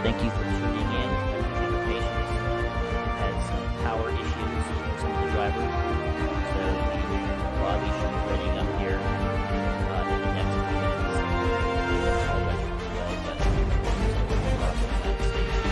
Thank you for tuning in. I appreciate your patience. We've had some power issues with some of the drivers, so the lobby should be ready up here in the next few minutes. All ready to go, but still working process at the station.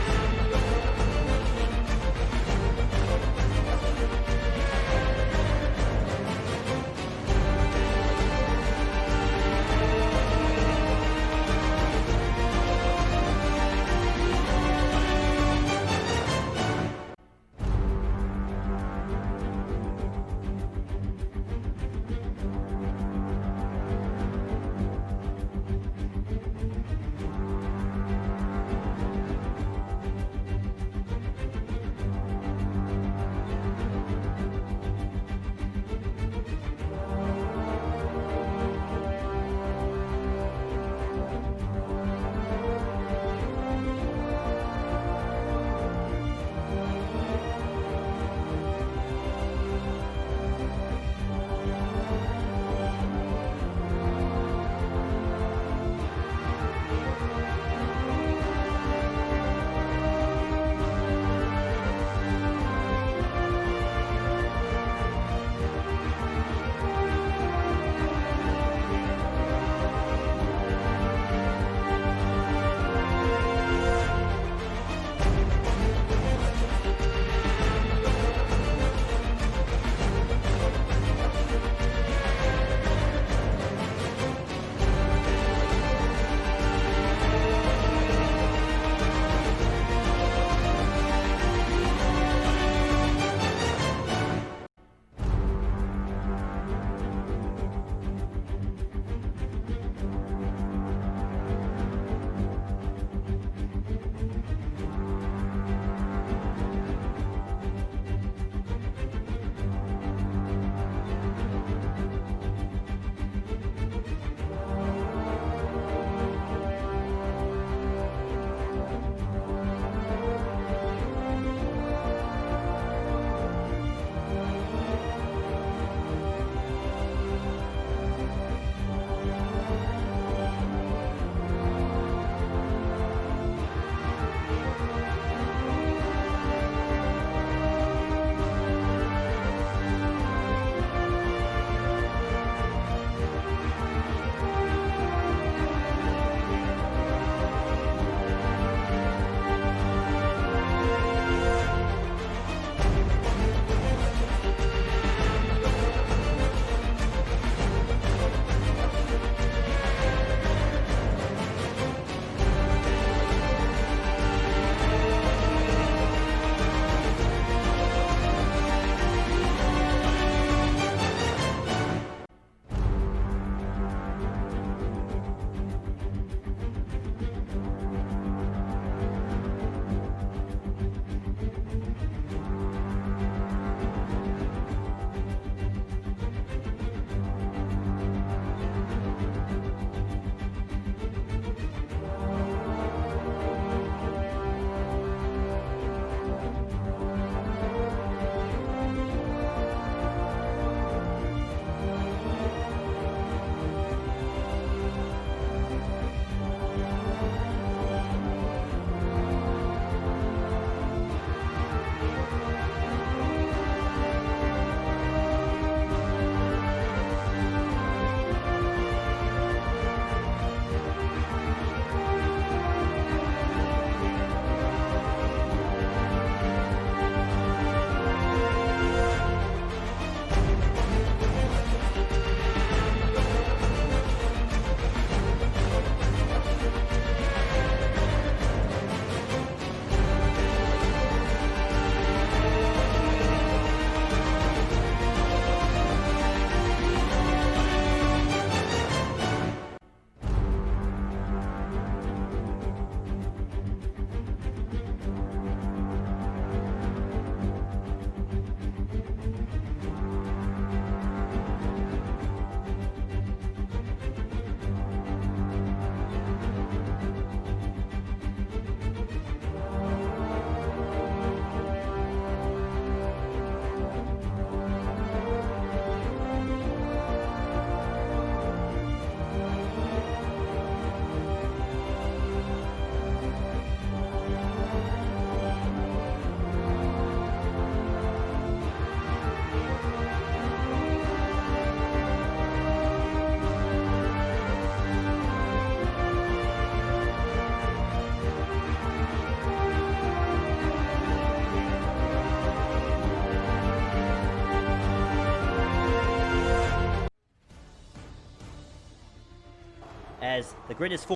as the grid is full.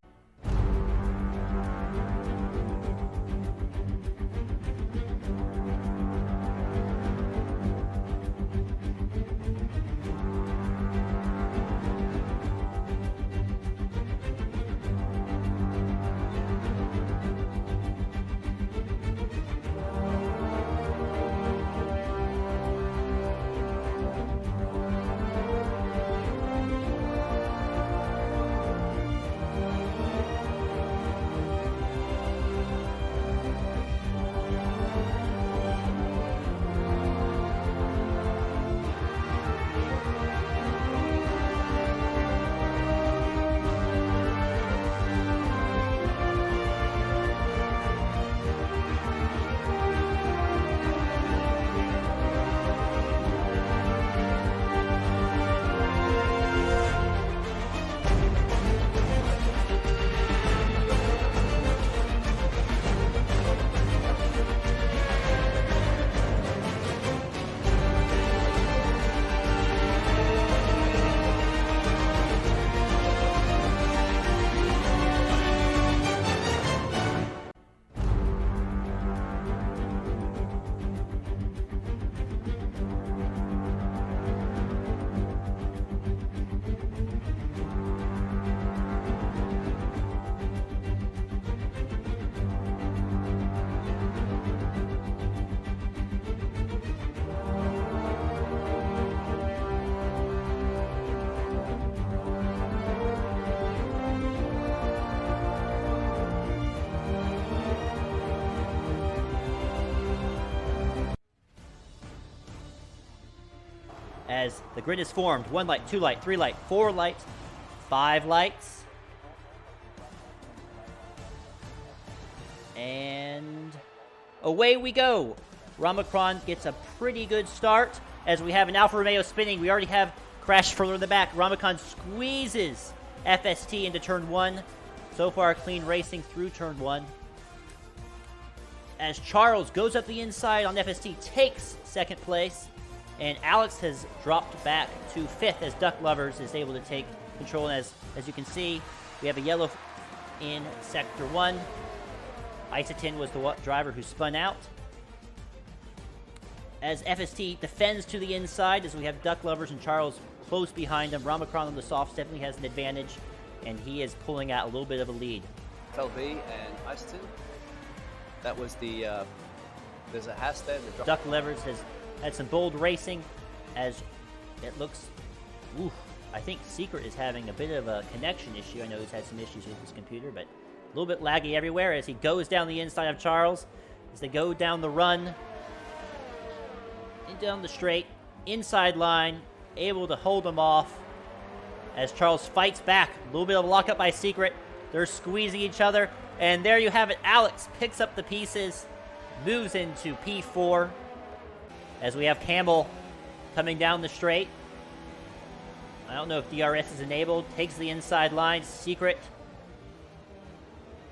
As the grid is formed, 1 light, 2 light, 3 light, 4 lights, 5 lights. And away we go. Ramacron gets a pretty good start as we have an Alfa Romeo spinning. We already have Crash further in the back. Ramacron squeezes FST into turn 1. So far, clean racing through turn 1. As Charles goes up the inside on FST, takes second place. And Alex has dropped back to 5th as Duck Lovers is able to take control. And as you can see, we have a yellow in Sector 1. Isotin was the driver who spun out. As FST defends to the inside, as we have Duck Lovers and Charles close behind him. Ramacron on the softs definitely has an advantage, and he is pulling out a little bit of a lead. FLV and Isotin. That was the, there's a hash there. Duck Lovers has had some bold racing, as it looks, I think Secret is having a bit of a connection issue. I know he's had some issues with his computer, but a little bit laggy everywhere as he goes down the inside of Charles, as they go down the run, and down the straight, inside line, able to hold him off, as Charles fights back. A little bit of a lockup by Secret. They're squeezing each other, and there you have it. Alex picks up the pieces, moves into P4, as we have Campbell coming down the straight. I don't know if DRS is enabled. Takes the inside line. Secret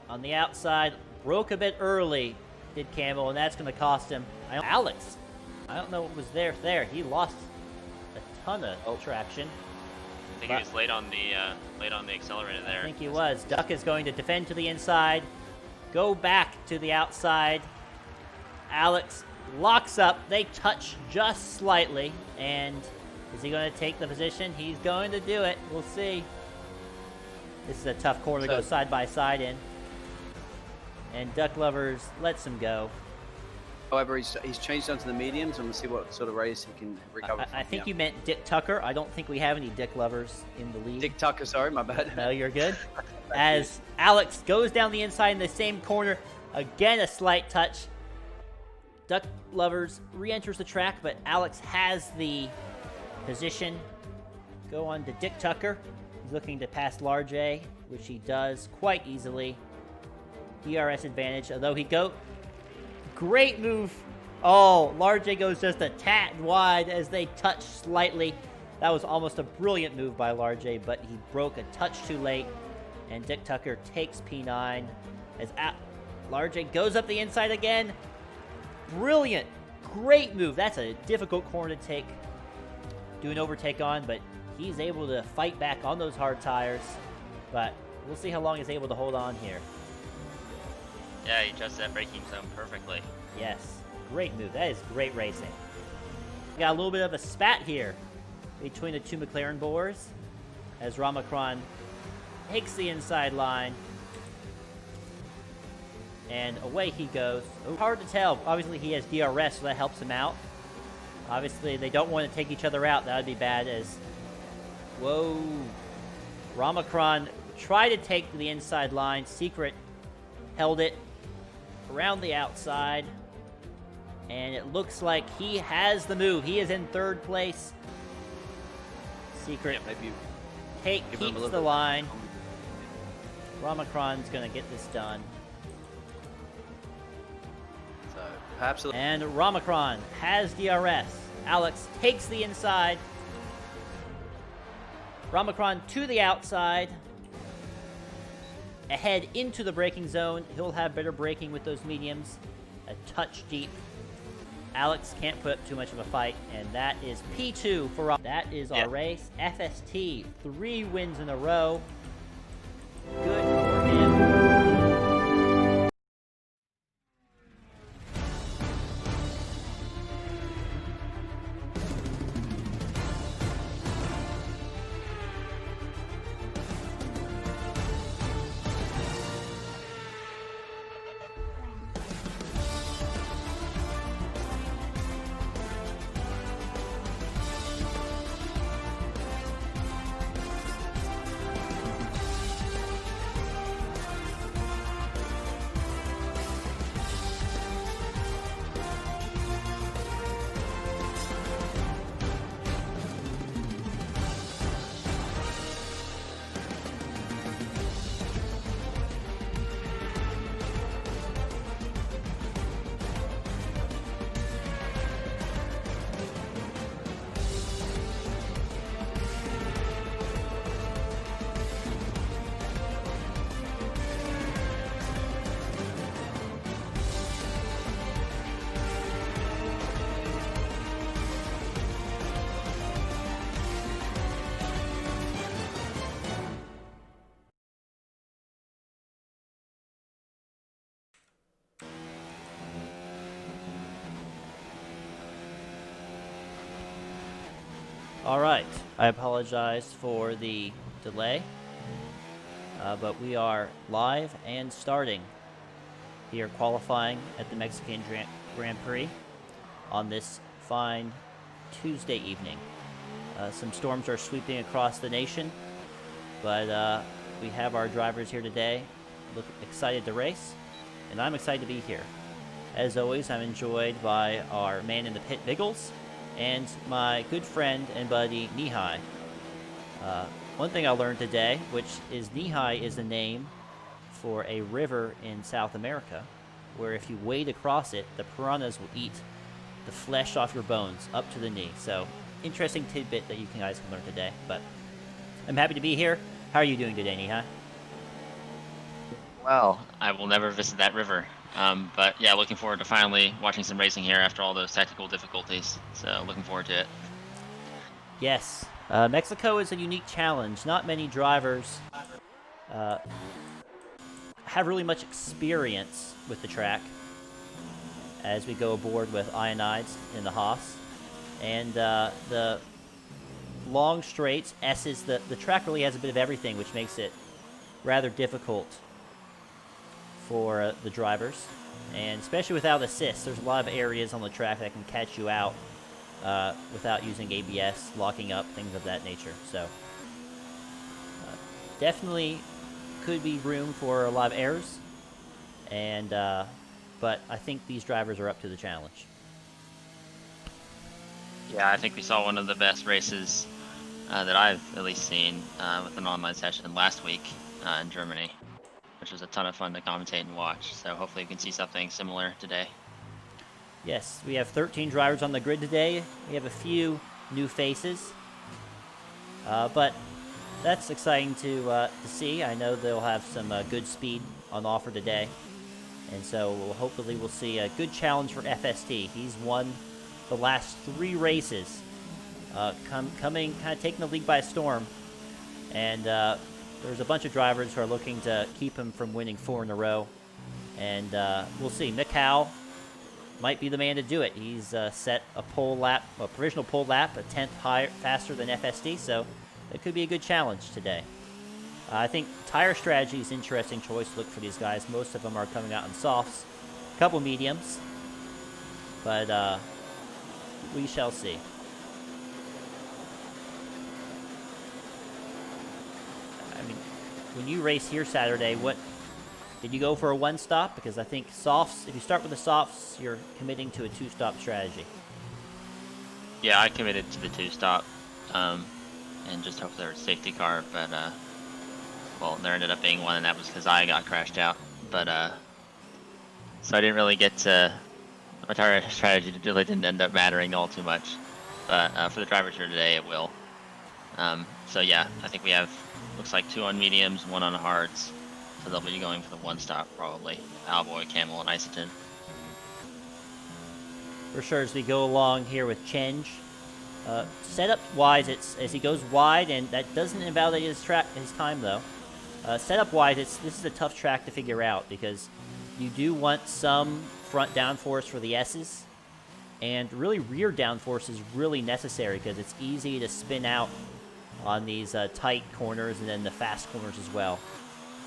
on the outside. Broke a bit early, did Campbell, and that's going to cost him. Alex, I don't know what was there. He lost a ton of traction. I think he was late on the accelerator there. I think he was. Duck is going to defend to the inside. Go back to the outside. Alex locks up. They touch just slightly. And is he going to take the position? He's going to do it. We'll see. This is a tough corner to go side by side in. And Duck Lovers lets him go. However, he's changed onto the mediums, and we'll see what sort of race he can recover from. I think you meant Dick Tucker. I don't think we have any Dick Lovers in the league. Dick Tucker, sorry, my bad. No, you're good. As Alex goes down the inside in the same corner. Again, a slight touch. Duck Lovers re-enters the track, but Alex has the position. Go on to Dick Tucker. He's looking to pass Large, which he does quite easily. DRS advantage, although he go... Great move. Oh, Large goes just a tad wide as they touch slightly. That was almost a brilliant move by Large, but he broke a touch too late. And Dick Tucker takes P9 as Large goes up the inside again. Brilliant. Great move. That's a difficult corner to take. Do an overtake on, but he's able to fight back on those hard tires. But We'll see how long he's able to hold on here. Yeah, he adjusted that braking zone perfectly. Yes, great move. That is great racing. We got a little bit of a spat here between the two McLaren boars as Ramacron takes the inside line. And away he goes. Hard to tell. Obviously, he has DRS, so that helps him out. Obviously, they don't want to take each other out. That would be bad as... Whoa. Ramacron tried to take the inside line. Secret held it around the outside. And it looks like he has the move. He is in third place. Secret Maybe keeps the line. Ramacron's going to get this done. So perhaps. And Ramacron has DRS. Alex takes the inside. Ramacron to the outside. Ahead into the braking zone. He'll have better braking with those mediums. A touch deep. Alex can't put up too much of a fight, and that is P2 for Ram. That is our race. FST, 3 wins in a row. Good for him. All right, I apologize for the delay, but we are live and starting here qualifying at the Mexican Grand Prix on this fine Tuesday evening. Some storms are sweeping across the nation, but we have our drivers here today. Look excited to race, and I'm excited to be here. As always, I'm enjoyed by our man in the pit, Biggles, and my good friend and buddy, Nihai. One thing I learned today, which is Nihai is a name for a river in South America, where if you wade across it, the piranhas will eat the flesh off your bones up to the knee. So, interesting tidbit that you guys can learn today. But I'm happy to be here. How are you doing today, Nihai? Well, I will never visit that river. But yeah, looking forward to finally watching some racing here after all those technical difficulties. So looking forward to it. Yes. Mexico is a unique challenge. Not many drivers have really much experience with the track as we go aboard with Ionides in the Haas. And the long straights, S's, the track really has a bit of everything, which makes it rather difficult for the drivers, and especially without assist, there's a lot of areas on the track that can catch you out without using ABS, locking up, things of that nature. So definitely could be room for a lot of errors, and but I think these drivers are up to the challenge. Yeah, I think we saw one of the best races that I've at least seen with an online session last week in Germany, which was a ton of fun to commentate and watch. So hopefully we can see something similar today. Yes, we have 13 drivers on the grid today. We have a few new faces, but that's exciting to see. I know they'll have some good speed on offer today, and so hopefully we'll see a good challenge for FST. He's won the last 3 races, coming kind of taking the league by storm, and there's a bunch of drivers who are looking to keep him from winning 4 in a row. And we'll see. Mick Howell might be the man to do it. He's set a provisional pole lap, a 10th faster than FSD, so it could be a good challenge today. I think tire strategy is an interesting choice to look for these guys. Most of them are coming out in softs, a couple mediums, but we shall see. I mean, when you race here Saturday, what did you go for a 1-stop? Because I think softs, if you start with the softs, you're committing to a 2-stop strategy. Yeah, I committed to the 2-stop, and just hope there was a safety car, but well, there ended up being one, and that was because I got crashed out. But so I didn't really get to, my tire strategy really didn't end up mattering all too much. But for the drivers here today, it will. So yeah, I think we have, looks like 2 on mediums, 1 on hards. So they'll be going for the 1-stop probably. Alboy, Camel, and Isoton. For sure, as we go along here with Chenge, setup-wise, it's as he goes wide, and that doesn't invalidate his time though. Setup-wise, this is a tough track to figure out because you do want some front downforce for the S's, and really rear downforce is really necessary because it's easy to spin out on these tight corners and then the fast corners as well.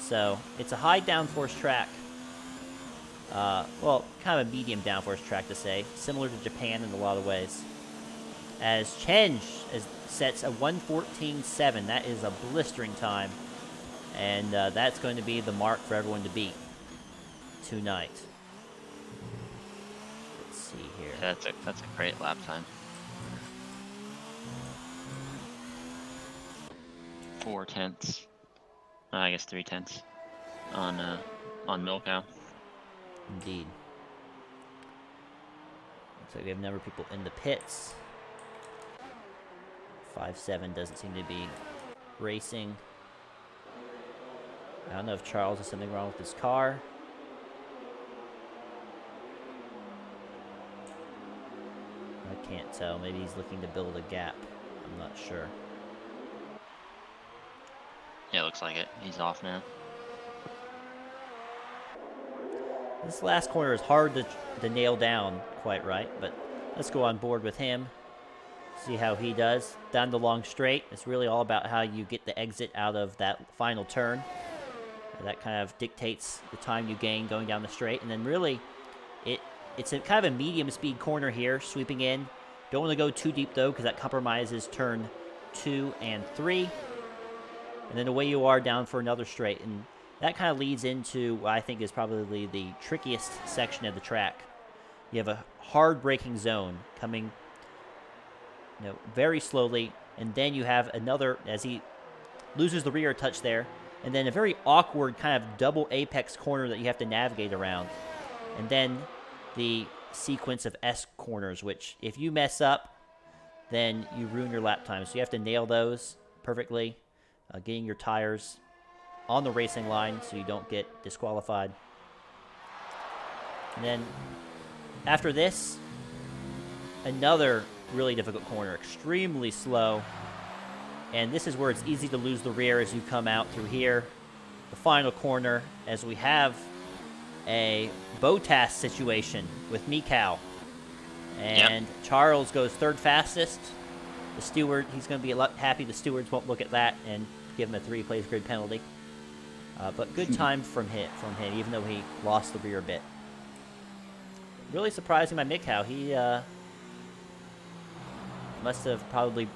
So it's a high downforce track. Well, kind of a medium downforce track to say, similar to Japan in a lot of ways. As Chenge sets a 1:14.7, that is a blistering time, and that's going to be the mark for everyone to beat tonight. Let's see here. Yeah, that's a great lap time. 4/10. I guess 3/10 on Milkow. Indeed. Looks like we have a number of people in the pits. 5-7 doesn't seem to be racing. I don't know if Charles has something wrong with his car. I can't tell. Maybe he's looking to build a gap. I'm not sure. Yeah, looks like it. He's off now. This last corner is hard to nail down quite right, but let's go on board with him. See how he does. Down the long straight, it's really all about how you get the exit out of that final turn. That kind of dictates the time you gain going down the straight. And then really, it's a kind of a medium speed corner here, sweeping in. Don't want to go too deep though, because that compromises turn 2 and 3. And then away you are down for another straight. And that kind of leads into what I think is probably the trickiest section of the track. You have a hard braking zone coming, very slowly, and then you have another, as he loses the rear touch there, and then a very awkward kind of double apex corner that you have to navigate around. And then the sequence of S corners, which if you mess up, then you ruin your lap time. So you have to nail those perfectly, getting your tires on the racing line so you don't get disqualified. And then after this, another really difficult corner, extremely slow. And this is where it's easy to lose the rear as you come out through here. The final corner, as we have a Botas situation with Mikau. And yep. Charles goes third fastest. The steward, he's going to be happy the stewards won't look at that and give him a 3-place grid penalty. But good time from him, even though he lost the rear a bit. Really surprising by Mikau. He must have probably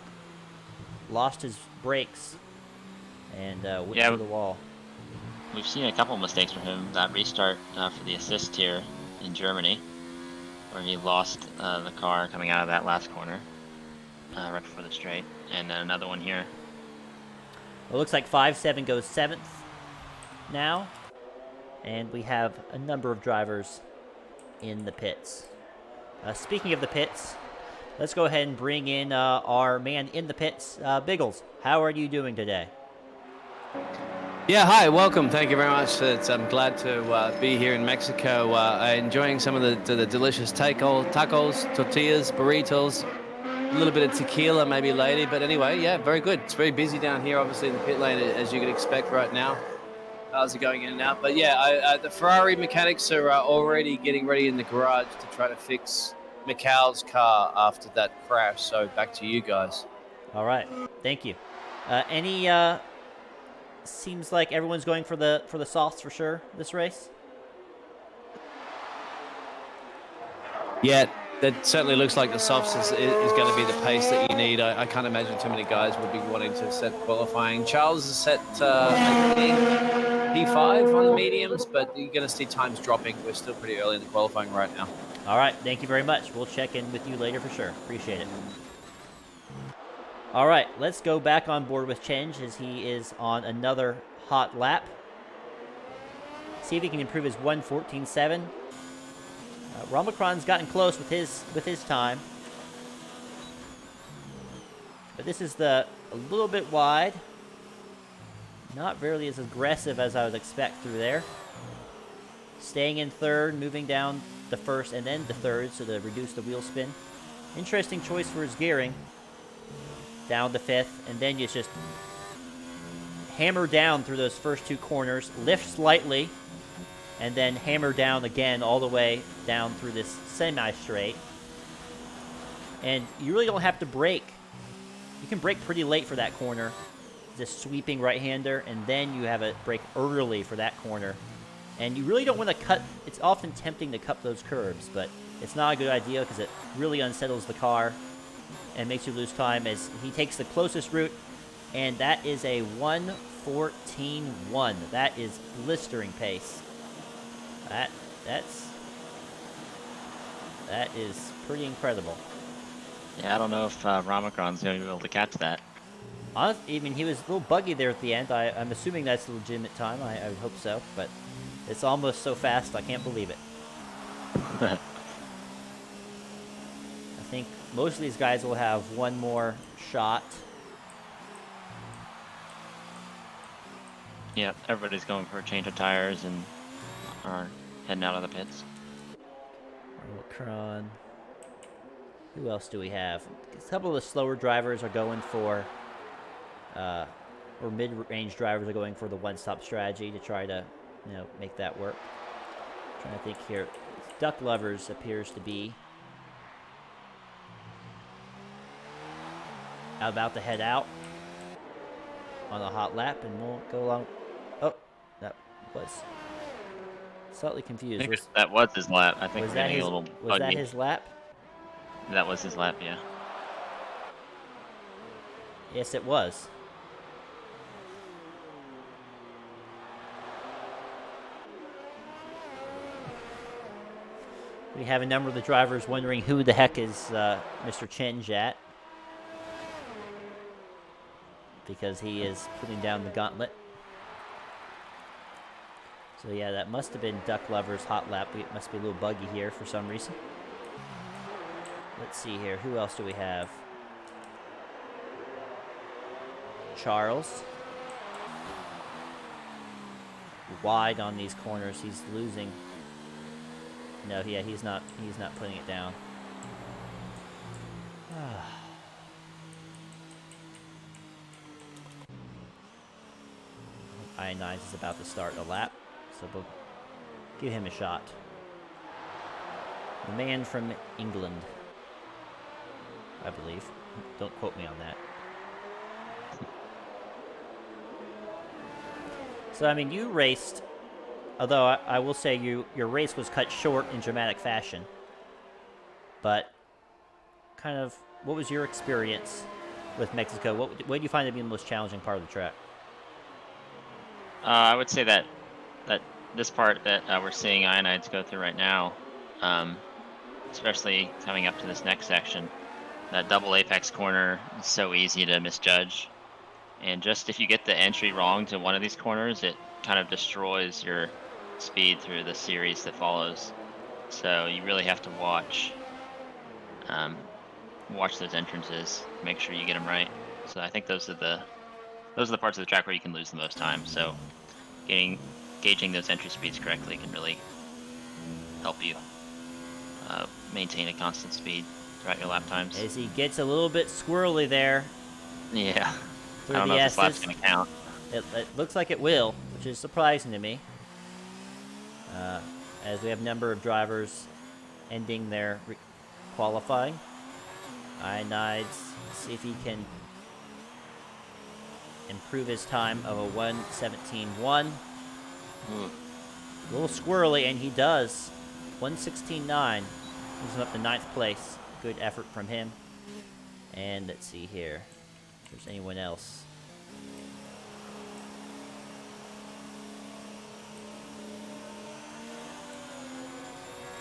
lost his brakes and went through the wall. We've seen a couple mistakes from him. That restart for the assist here in Germany, where he lost the car coming out of that last corner right before the straight. And then another one here. Well, it looks like 5-7 goes 7th now. And we have a number of drivers in the pits. Speaking of the pits, let's go ahead and bring in our man in the pits, Biggles. How are you doing today? Yeah, hi, welcome. Thank you very much. I'm glad to be here in Mexico, enjoying some of the delicious tacos, tortillas, burritos, little bit of tequila maybe later. But anyway, yeah, very good. It's very busy down here, obviously, in the pit lane, as you could expect right now. Cars are going in and out. But yeah, the Ferrari mechanics are already getting ready in the garage to try to fix Mikhail's car after that crash. So back to you guys. All right, thank you. Any seems like everyone's going for the softs for sure this race. Yeah, that certainly looks like the softs is going to be the pace that you need. I can't imagine too many guys would be wanting to set qualifying. Charles is set, I think, P5 on the mediums, but you're going to see times dropping. We're still pretty early in the qualifying right now. All right, thank you very much. We'll check in with you later for sure. Appreciate it. All right, let's go back on board with Chenge as he is on another hot lap. See if he can improve his 1:14.7. Romacron's gotten close with his time, but this is a little bit wide. Not really as aggressive as I would expect through there. Staying in third, moving down the first and then the third, so to reduce the wheel spin. Interesting choice for his gearing. Down the fifth, and then you just hammer down through those first two corners, lift slightly, and then hammer down again all the way down through this semi-straight. And you really don't have to brake. You can brake pretty late for that corner, just sweeping right-hander, and then you have a brake early for that corner. And you really don't want to cut. It's often tempting to cut those curves, but it's not a good idea because it really unsettles the car and makes you lose time as he takes the closest route, and that is a 1:14.1. That is blistering pace. That is pretty incredible. Yeah, I don't know if Ramacron's going to be able to catch that. Honestly, I mean, he was a little buggy there at the end. I'm assuming that's a legitimate time. I would hope so, but it's almost so fast I can't believe it. I think most of these guys will have one more shot. Yeah, everybody's going for a change of tires and are heading out of the pits. Omicron. Who else do we have? A couple of the slower drivers are going for, or mid-range drivers are going for the one-stop strategy to try to, make that work. Trying to think here. Duck Lovers appears to be about to head out on a hot lap, and we'll go along. Oh, that was slightly confused. That was his lap. I think was we're that getting his, a little was buggy. that his lap? That was his lap, yeah. Yes, it was. We have a number of the drivers wondering who the heck is Mr. Chenge at, because he is putting down the gauntlet. So yeah, that must have been Duck Lover's hot lap. It must be a little buggy here for some reason. Let's see here. Who else do we have? Charles. Wide on these corners. He's losing. No, yeah, he's not putting it down. I9 is about to start a lap, so we'll give him a shot. The man from England, I believe. Don't quote me on that. So, I mean, you raced, although I will say your race was cut short in dramatic fashion. But kind of, what was your experience with Mexico? What did you find to be the most challenging part of the track? I would say that this part that we're seeing Ionides go through right now, especially coming up to this next section, that double apex corner is so easy to misjudge. And just if you get the entry wrong to one of these corners, it kind of destroys your speed through the series that follows. So you really have to watch those entrances, make sure you get them right. So I think those are the parts of the track where you can lose the most time. So gauging those entry speeds correctly can really help you maintain a constant speed. throughout your lap times. As he gets a little bit squirrely there Yeah. I through don't the know if this lap's S's. gonna count. It looks like it will, which is surprising to me. As we have a number of drivers ending their qualifying. Ionides, see if he can improve his time of a 1:17.1. Ooh. A little squirrely, and he does. 1:16.9. Moves him up to 9th place. Good effort from him. And let's see here. If there's anyone else.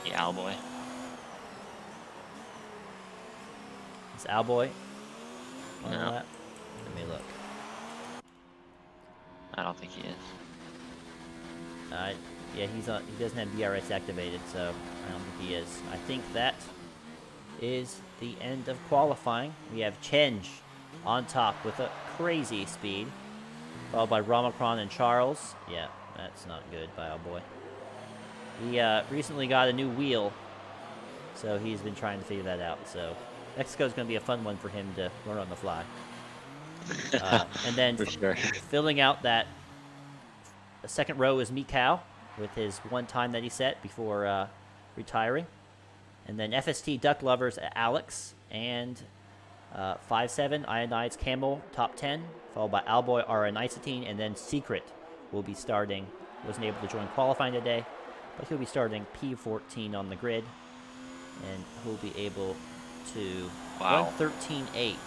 The Owlboy. Is Owlboy on the No. lap? Let me look. I don't think he is. Yeah, he's on. He doesn't have DRS activated, so I don't think he is. I think that is the end of qualifying. We have Chenge on top with a crazy speed, followed by Ramacron and Charles. Yeah, that's not good by our boy. He recently got a new wheel, so he's been trying to figure that out. So Mexico's going to be a fun one for him to learn on the fly. And then For sure. filling out that the second row is Mikau with his one time that he set before retiring. And then FST Duck Lovers Alex and 5-7 Ionides Camel top 10, followed by Owlboy RN Nicetine, and then Secret will be starting. Wasn't able to join qualifying today, but he'll be starting P14 on the grid, and he'll be able to Wow. 1:13.8.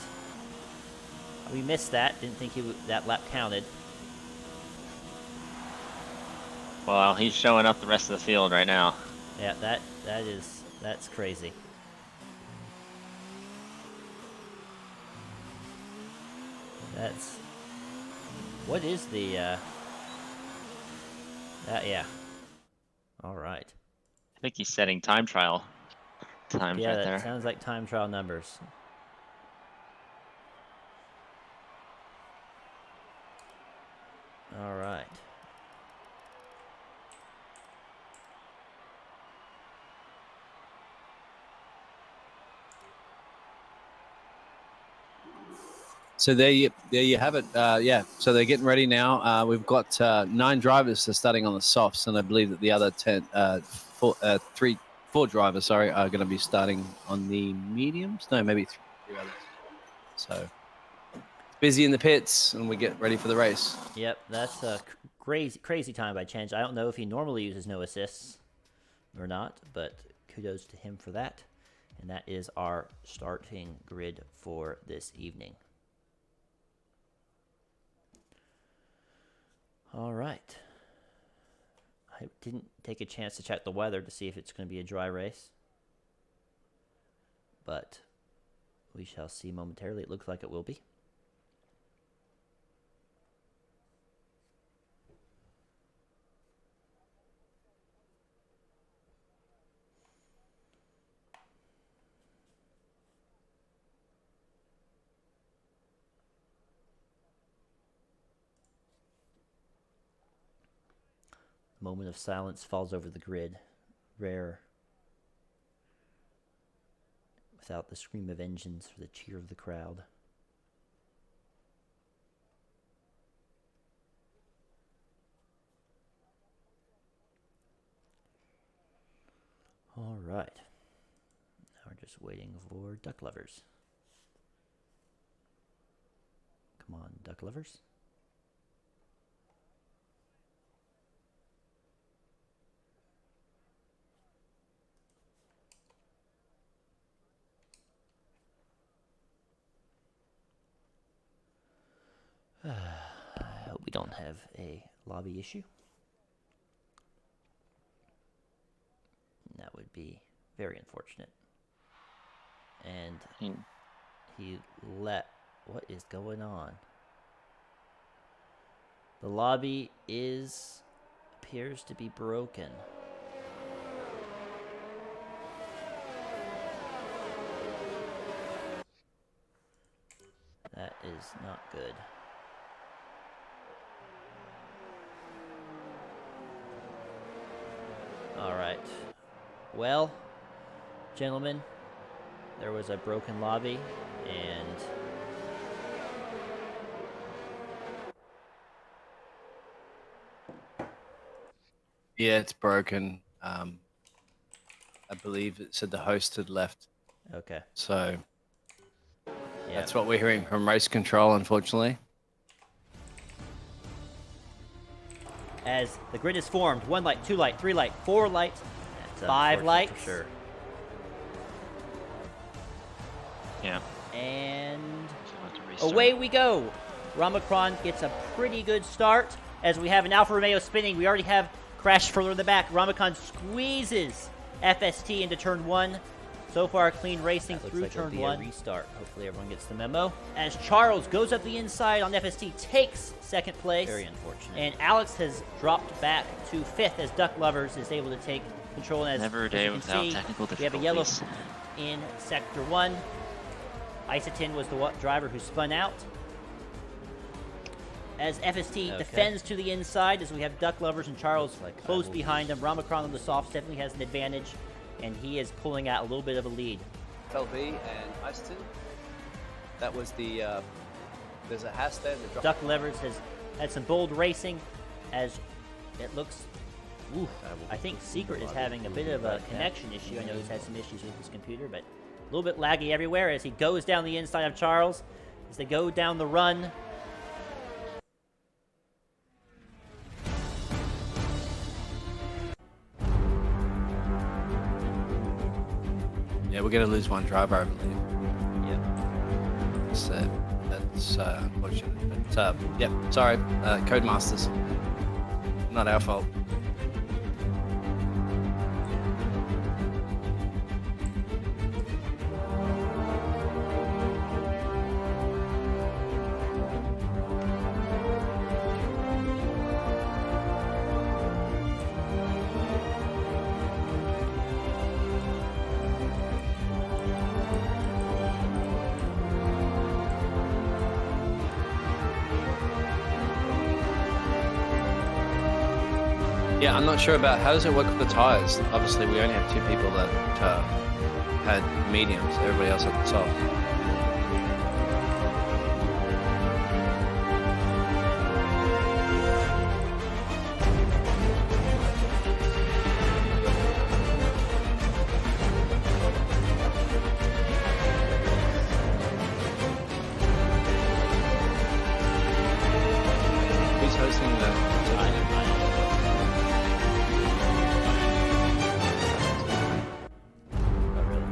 We missed that. Didn't think that lap counted. Well, he's showing up the rest of the field right now. Yeah, that's crazy. What is the yeah. All right. I think he's setting time trial times Yeah, right that there. sounds like time trial numbers. All right. So there you have it. Yeah, so they're getting ready now. We've got 9 drivers starting on the softs, and I believe that the other 4 drivers, sorry, are going to be starting on the mediums. No, maybe 3 others. So it's busy in the pits, and we get ready for the race. Yep, that's a crazy time by Chenge. I don't know if he normally uses no assists or not, but kudos to him for that. And that is our starting grid for this evening. All right. I didn't take a chance to check the weather to see if it's going to be a dry race, but we shall see momentarily. It looks like it will be. Moment of silence falls over the grid. Rare. Without the scream of engines or the cheer of the crowd. All right. Now we're just waiting for duck lovers. Come on, duck lovers. I hope we don't have a lobby issue. That would be very unfortunate. And what is going on? The lobby appears to be broken. That is not good. All right. Well, gentlemen, There was a broken lobby, and Yeah, it's broken. I believe it said the host had left. okay. So Yeah. that's what we're hearing from race control, unfortunately. As the grid is formed, 1 light, 2 light, 3 light, 4 light, That's 5 unfortunate lights. for sure. Yeah. And So we'll have to restart. away we go. Ramacron gets a pretty good start as we have an Alfa Romeo spinning. We already have Crash further in the back. Ramacron squeezes FST into turn 1. So far, clean racing That looks through like it'll turn be 1. a restart. Hopefully everyone gets the memo. As Charles goes up the inside on FST, takes second place. Very unfortunate. And Alex has dropped back to 5th as Duck Lovers is able to take control. And as, Never a as day you can without see, technical we have a yellow difficulties. in Sector 1. Isotin was the driver who spun out. As FST Okay. defends to the inside, as we have Duck Lovers and Charles Looks like close I will behind him. Ramacron on the softs definitely has an advantage, and he is pulling out a little bit of a lead. FLB and Iceton. That was the. There's a hash there. The drop. Duck Lovers has had some bold racing, as it looks. Ooh, I think Secret is having a bit of a connection issue. I know he's had some issues with his computer, but a little bit laggy everywhere as he goes down the inside of Charles. As they go down the run. Yeah, we're gonna lose one driver, I believe. Yep. So that's unfortunate. But yep, sorry, Codemasters. Not our fault. Yeah, I'm not sure about how does it work with the tires. Obviously, we only have 2 people that had mediums. Everybody else had the soft. Who's hosting the? Oh, really?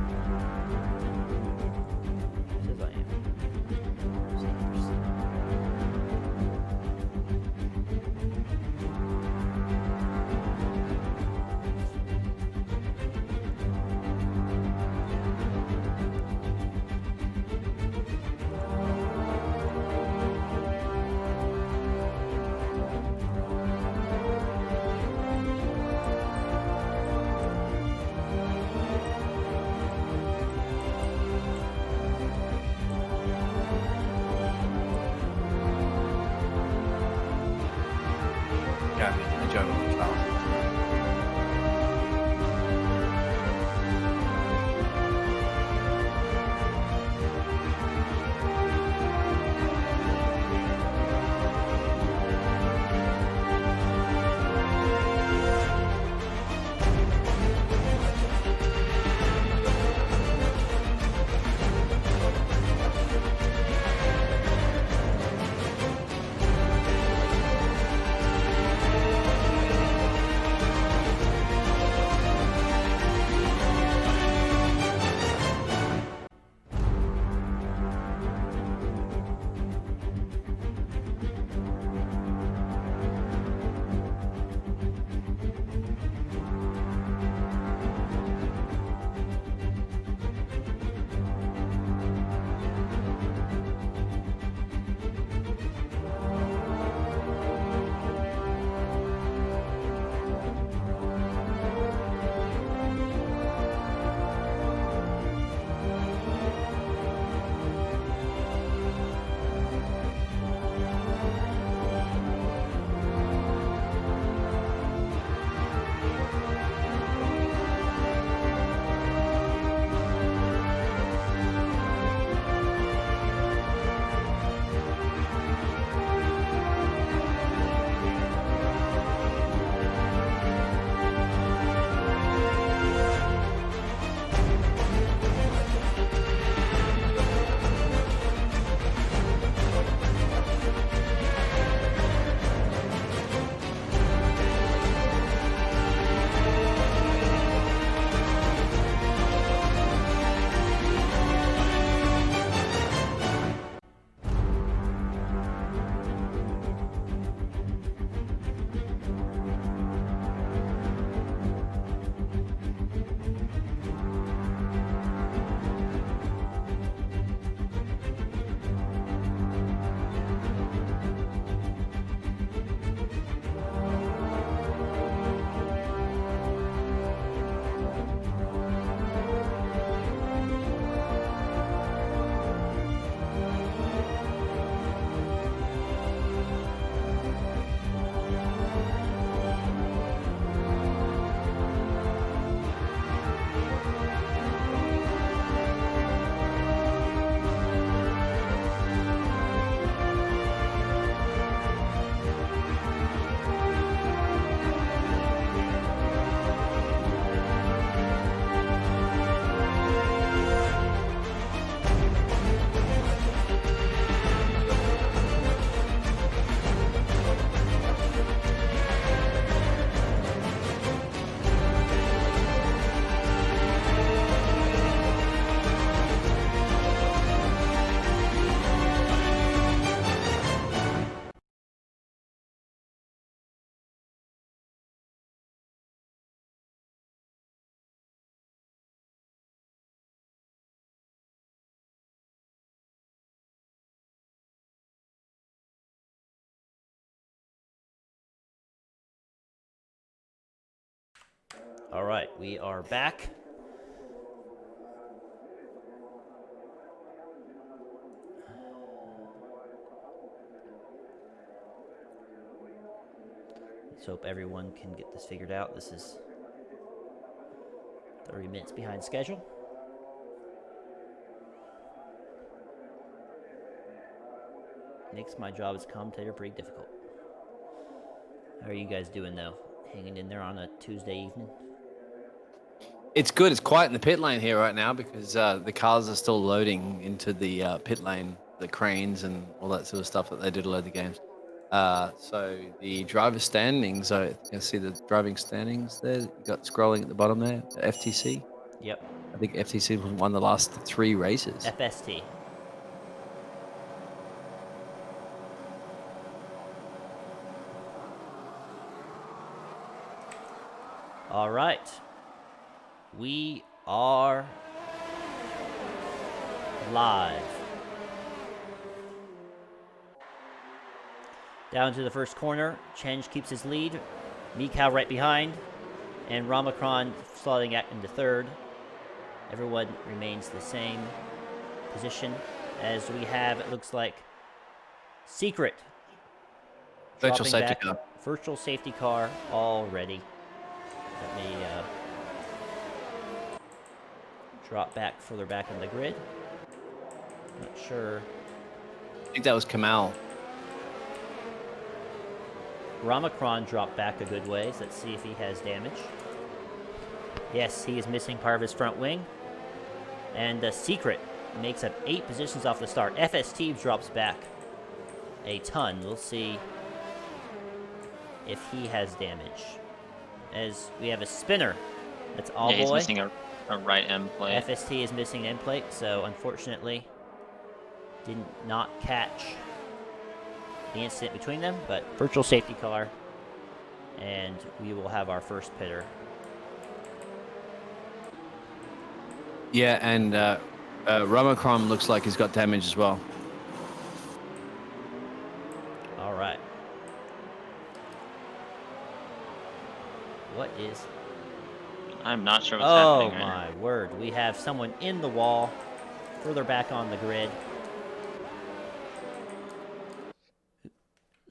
All right, we are back. Let's hope everyone can get this figured out. This is 30 minutes behind schedule. Makes my job as a commentator pretty difficult. How are you guys doing, though? Hanging in there on a Tuesday evening? It's good. It's quiet in the pit lane here right now because the cars are still loading into the pit lane, the cranes and all that sort of stuff that they do to load the games. So the driver standings, you can see the driving standings there. You got scrolling at the bottom there, FTC. Yep. I think FTC won the last 3 races. FST. All right. We are live. Down to the first corner. Chenge keeps his lead. Mikau right behind. And Ramakron sliding out into third. Everyone remains the same position as we have, it looks like, Secret. Virtual dropping safety back. car. Virtual safety car already. Let me drop back further back on the grid. Not sure. I think that was Kamal. Ramakron dropped back a good ways. Let's see if he has damage. Yes, he is missing part of his front wing. And the Secret makes up 8 positions off the start. FST drops back a ton. We'll see if he has damage. As we have a spinner. That's all Yeah, he's boy. missing a right end plate. FST is missing end plate, so unfortunately did not catch the incident between them, but virtual safety car, and we will have our first pitter. Yeah, and Ramacron looks like he's got damage as well. All right. What is... I'm not sure what's happening right my word. We have someone in the wall, further back on the grid.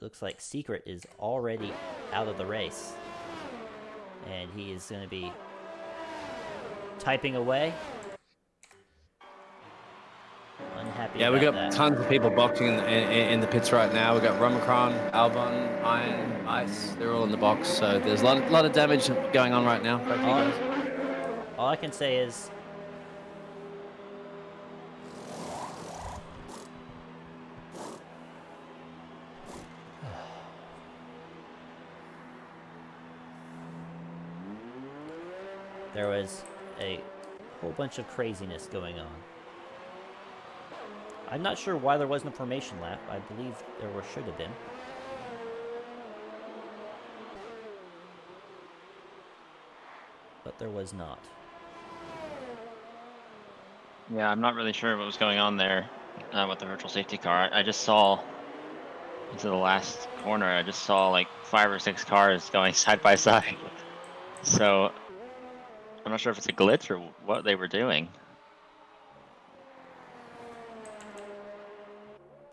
Looks like Secret is already out of the race. And he is going to be typing away. Unhappy Yeah, about we got that. tons of people boxing in the pits right now. We got Ramacron, Albon, Iron, Ice. They're all in the box, so there's a lot of damage going on right now. Back to you guys. All I can say is there was a whole bunch of craziness going on. I'm not sure why there wasn't a formation lap. I believe there should have been. But there was not. Yeah, I'm not really sure what was going on there with the virtual safety car. I just saw into the last corner. I just saw like 5 or 6 cars going side by side. So I'm not sure if it's a glitch or what they were doing.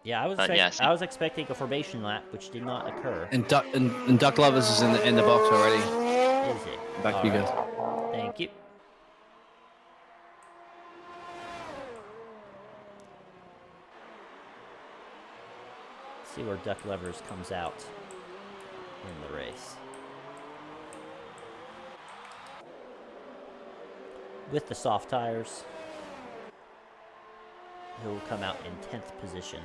Yeah, I was expecting a formation lap, which did not occur. And Duck Lovers is in the box already. Is it? Back to you guys. Thank you. See where Duck Levers comes out in the race. With the soft tires, he'll come out in 10th position.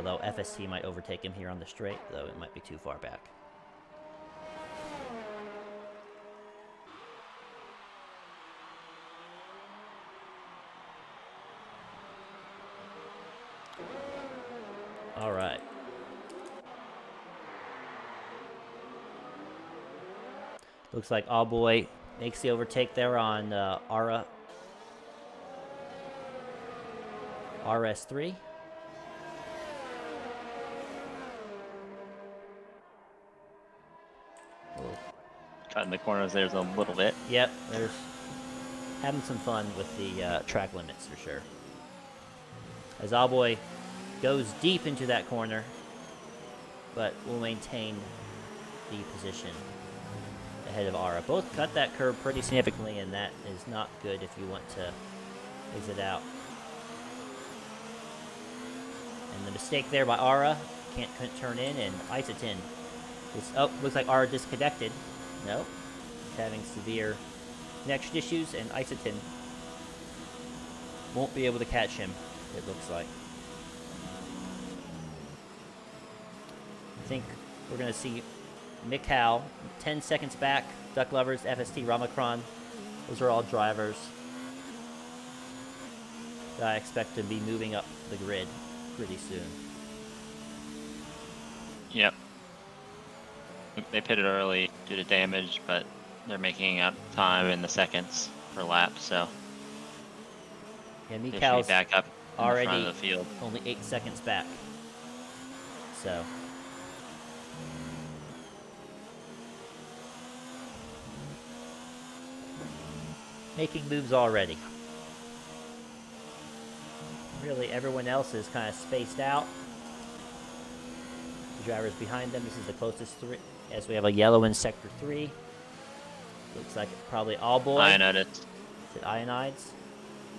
Though FST might overtake him here on the straight, though it might be too far back. All right. Looks like All Boy makes the overtake there on RS3. cutting the corners there's a little bit. Yep, there's having some fun with the track limits for sure. As Alboy goes deep into that corner, but will maintain the position ahead of Ara. Both cut that curve pretty significantly, and that is not good if you want to exit out. And the mistake there by Ara, couldn't turn in, and Isotin is, oh, looks like Ara disconnected. No, he's having severe connection issues, and Isotin won't be able to catch him, it looks like. I think we're going to see Mikhail 10 seconds back, Duck Lovers, FST, Ramacron. Those are all drivers that I expect to be moving up the grid pretty soon. Yep. They pitted early due to damage, but they're making up time in the seconds per lap, so Yeah, they should be Mikhail's back up in the front already of the field. only 8 seconds back. So making moves already. Really, everyone else is kind of spaced out. The drivers behind them, this is the closest three. Yes, we have a yellow in Sector 3. Looks like probably Alboy. Ionides. Is it Ionides?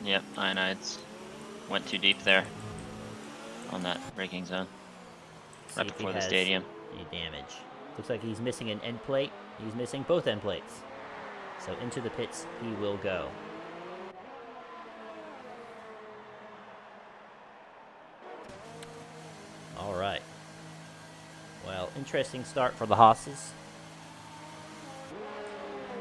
Yep, Ionides. Went too deep there on that braking zone. See Right if he before the has stadium. any damage. Looks like he's missing an end plate. He's missing both end plates. So into the pits he will go. All right. Well, interesting start for the Haas's.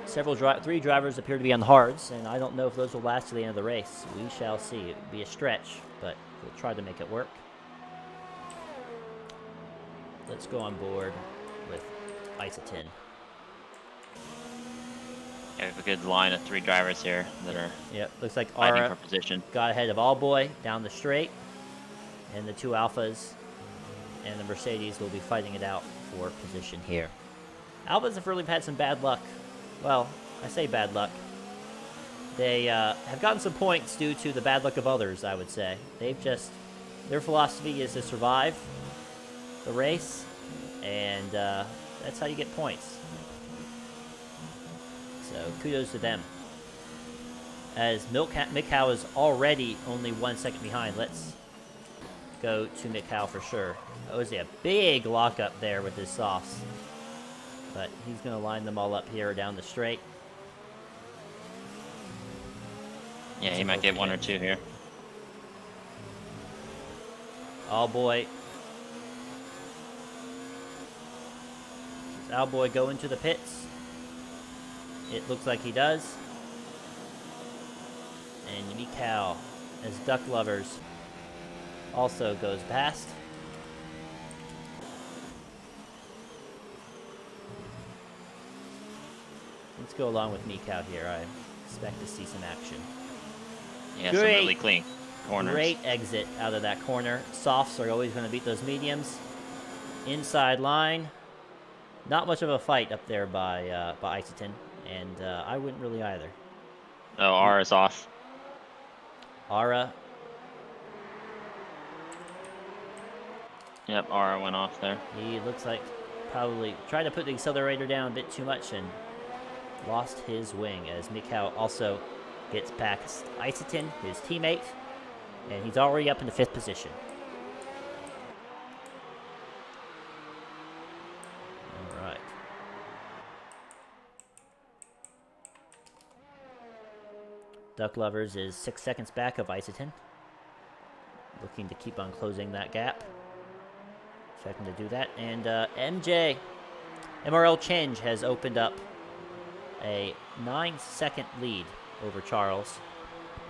Three drivers appear to be on the hards, and I don't know if those will last to the end of the race. We shall see. It will be a stretch, but we'll try to make it work. Let's go on board with Isotin. Yeah, we have a good line of 3 drivers here that are Yep, looks like fighting Ara for position. got ahead of Alboy down the straight, and the 2 Alphas and the Mercedes will be fighting it out for position here. Alphas have really had some bad luck. Well, I say bad luck. They have gotten some points due to the bad luck of others, I would say. Their philosophy is to survive the race, and that's how you get points. So kudos to them. As Mikhail is already only 1 second behind. Let's go to Mikhail for sure. Oh, is a big lockup there with his softs. But he's going to line them all up here down the straight. Yeah, he might get 1 or 2 here. Alboy. Does Alboy go into the pits? It looks like he does. And Mikhail, as Duck Lovers, also goes past. Let's go along with Mikhail here. I expect to see some action. Yeah, some really clean corners. Great exit out of that corner. Softs are always going to beat those mediums. Inside line. Not much of a fight up there by Isotin, and I wouldn't really either. Oh, R is off. Ara. Yep, R went off there. He looks like probably tried to put the accelerator down a bit too much and lost his wing, as Mikhail also gets past Isotin, his teammate, and he's already up into 5th position. All right. Duck Lovers is 6 seconds back of Isotin, looking to keep on closing that gap. Checking to do that, and MRL Change has opened up a 9-second lead over Charles,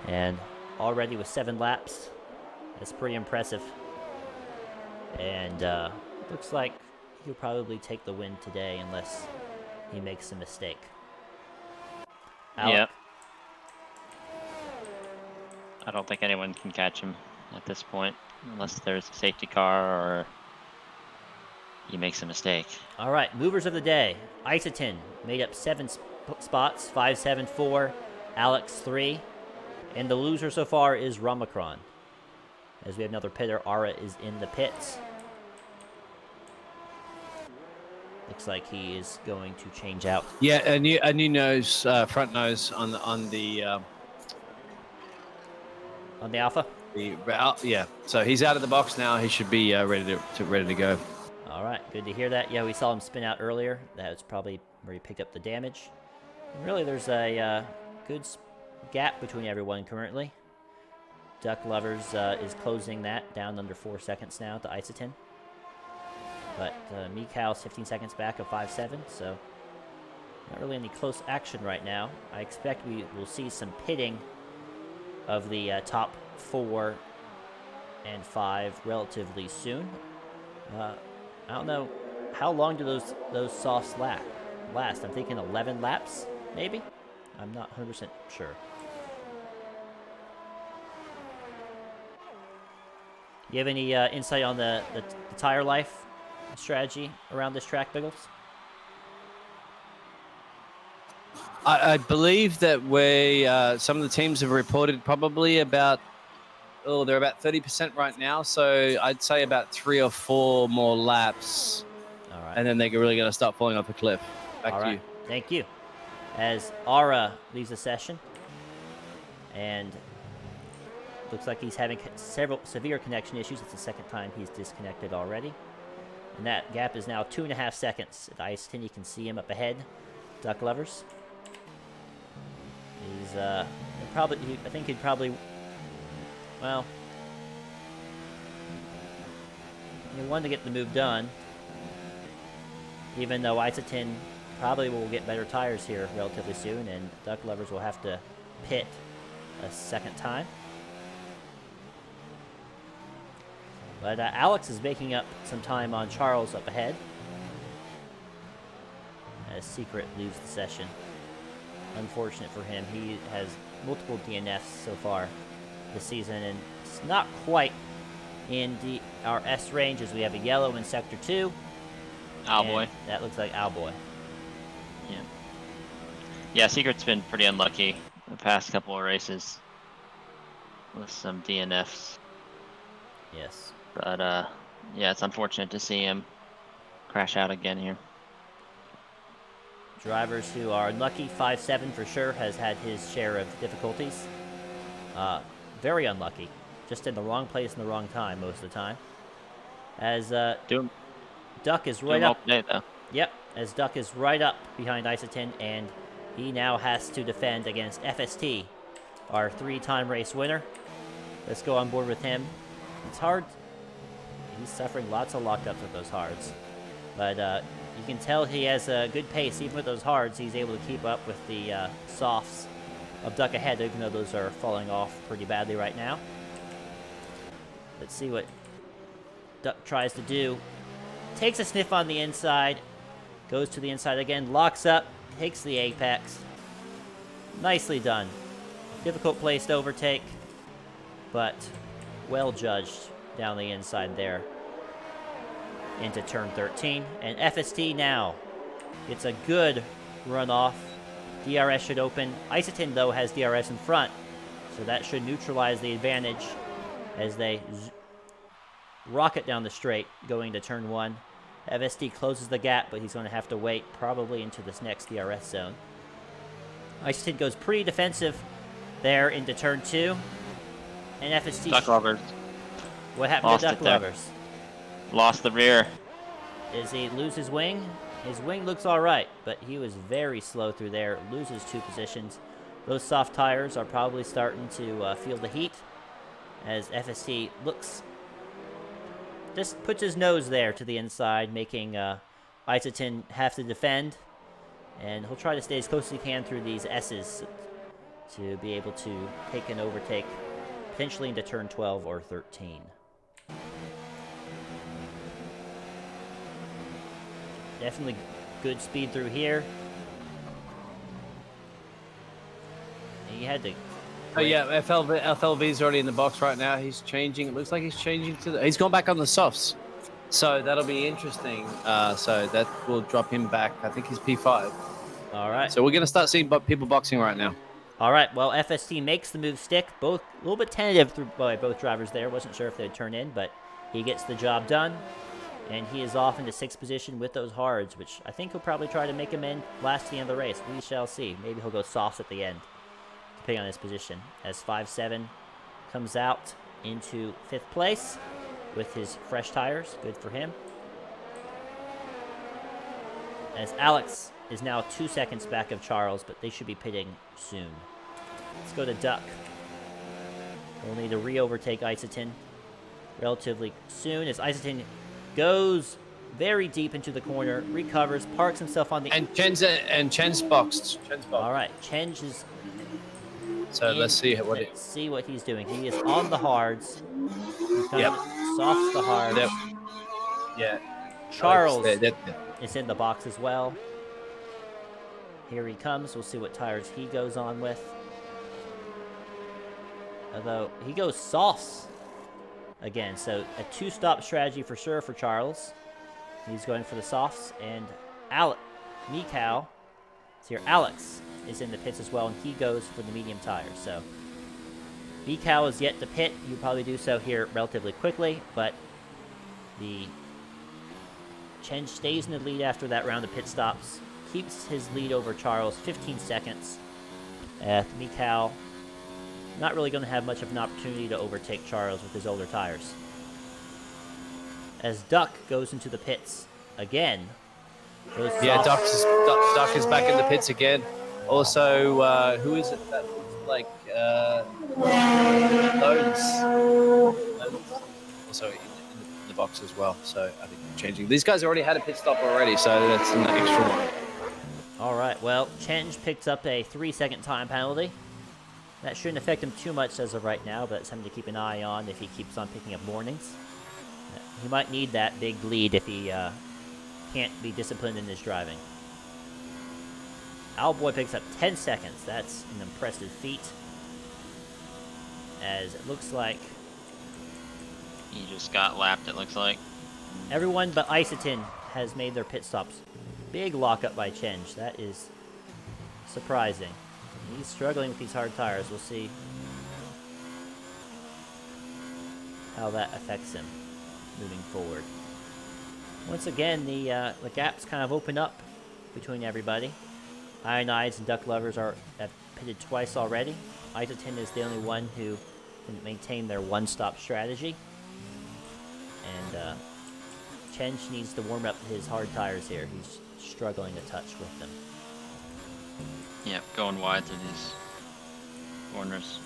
and already with 7 laps. That's pretty impressive. And looks like he'll probably take the win today unless he makes a mistake. Alec? Yep. I don't think anyone can catch him at this point, unless there's a safety car or he makes a mistake. All right, movers of the day. Isotin made up 7 spots, 5, 7, 4. Alex 3. And the loser so far is Rumacron. As we have another pitter, Ara is in the pits. Looks like he is going to change out. Yeah, a new nose, front nose on the On the Alpha? yeah. So he's out of the box now. He should be ready to go. All right, good to hear that. Yeah, we saw him spin out earlier. That was probably where he picked up the damage. And really, there's a good gap between everyone currently. Duck Lovers is closing that down under 4 seconds now to Isotin. But Mikau's 15 seconds back of 5-7, so not really any close action right now. I expect we will see some pitting of the top 4 and 5 relatively soon. I don't know, how long do those softs last? I'm thinking 11 laps, maybe? I'm not 100% sure. You have any insight on the tire life strategy around this track, Biggles? I believe that some of the teams have reported probably about, they're about 30% right now. So I'd say about 3 or 4 more laps. All right. And then they're really going to start falling off a cliff. Back to you. Thank you. As Ara leaves the session, and looks like he's having several severe connection issues. It's the second time he's disconnected already. And that gap is now 2.5 seconds. At Iceton, you can see him up ahead. Duck Lovers. He's I think he'd probably, well, he wanted to get the move done. Even though Isotin probably will get better tires here relatively soon, and Duck Lovers will have to pit a second time. But Alex is making up some time on Charles up ahead, as Secret leaves the session. Unfortunate for him. He has multiple DNFs so far this season, and it's not quite in our S range, as we have a yellow in Sector 2. Owlboy. That looks like Owlboy. Yeah. Yeah, Secret's been pretty unlucky the past couple of races with some DNFs. Yes. But, yeah, it's unfortunate to see him crash out again here. Drivers who are unlucky, 5-7 for sure, has had his share of difficulties. Very unlucky. Just in the wrong place in the wrong time most of the time. As Duck is right up. Today, though. Yep, as Duck is right up behind Isotin, and he now has to defend against FST, our 3-time race winner. Let's go on board with him. It's hard. He's suffering lots of lockups with those hards. But you can tell he has a good pace. Even with those hards, he's able to keep up with the softs of Duck ahead, even though those are falling off pretty badly right now. Let's see what Duck tries to do. Takes a sniff on the inside. Goes to the inside again. Locks up. Takes the apex. Nicely done. Difficult place to overtake, but well judged down the inside there into turn 13. And FST now gets a good runoff. DRS should open. Isotin, though, has DRS in front, so that should neutralize the advantage as they rocket down the straight going to turn 1. FST closes the gap, but he's going to have to wait probably into this next DRS zone. Isotin goes pretty defensive there into turn 2. And FST... Duck Lovers. What happened Lost to Duck it there. Lovers? Lost the rear. Does he lose his wing? His wing looks all right, but he was very slow through there. Loses 2 positions. Those soft tires are probably starting to feel the heat as FST looks... just puts his nose there to the inside, making Isotin have to defend. And he'll try to stay as close as he can through these S's to be able to take an overtake, potentially into turn 12 or 13. Definitely good speed through here. And he had to... Oh yeah, FLV's already in the box right now. He's changing. It looks like he's changing to the... He's gone back on the softs. So that'll be interesting. So that will drop him back. I think he's P5. All right. So we're going to start seeing people boxing right now. All right. Well, FST makes the move stick. Both a little bit tentative by both drivers there. Wasn't sure if they'd turn in, but he gets the job done. And he is off into 6th position with those hards, which I think he'll probably try to make him in last to the end of the race. We shall see. Maybe he'll go softs at the end, depending on his position. As 5-7 comes out into 5th place with his fresh tires. Good for him. As Alex is now 2 seconds back of Charles, but they should be pitting soon. Let's go to Duck. We'll need to re-overtake Isotin relatively soon as Isotin goes very deep into the corner, recovers, parks himself on the... And Chen's boxed. All right, Chenj is... So let's see Let's see what he's doing. He is on the hards. He's kind Yep. of softs the hards. Yep. Yeah. Charles There. is in the box as well. Here he comes. We'll see what tires he goes on with. Although, he goes softs again. So, a 2-stop strategy for sure for Charles. He's going for the softs. And Mikau, here, Alex is in the pits as well, and he goes for the medium tires. So, Mikau is yet to pit. He'll probably do so here relatively quickly, but the Chen stays in the lead after that round of pit stops. Keeps his lead over Charles 15 seconds. Mikau not really going to have much of an opportunity to overtake Charles with his older tires. As Duck goes into the pits again. Yeah, Duck is back in the pits again. Also, who is it that looks like Loans? Also in the box as well. So I think changing. These guys already had a pit stop already, so that's an extra one. All right, well, Chenj picked up a 3-second time penalty. That shouldn't affect him too much as of right now, but it's something to keep an eye on if he keeps on picking up warnings. He might need that big lead if he can't be disciplined in his driving. Owlboy picks up 10 seconds. That's an impressive feat. As it looks like He just got lapped, it looks like. everyone but Isotin has made their pit stops. Big lockup by Chenj. That is surprising. He's struggling with these hard tires. We'll see how that affects him moving forward. Once again, the gaps kind of open up between everybody. Ionides and Duck Lovers have pitted twice already. Isotin is the only one who can maintain their one-stop strategy. And Chenj needs to warm up his hard tires here. He's struggling a touch with them. Yep, going wide through these corners.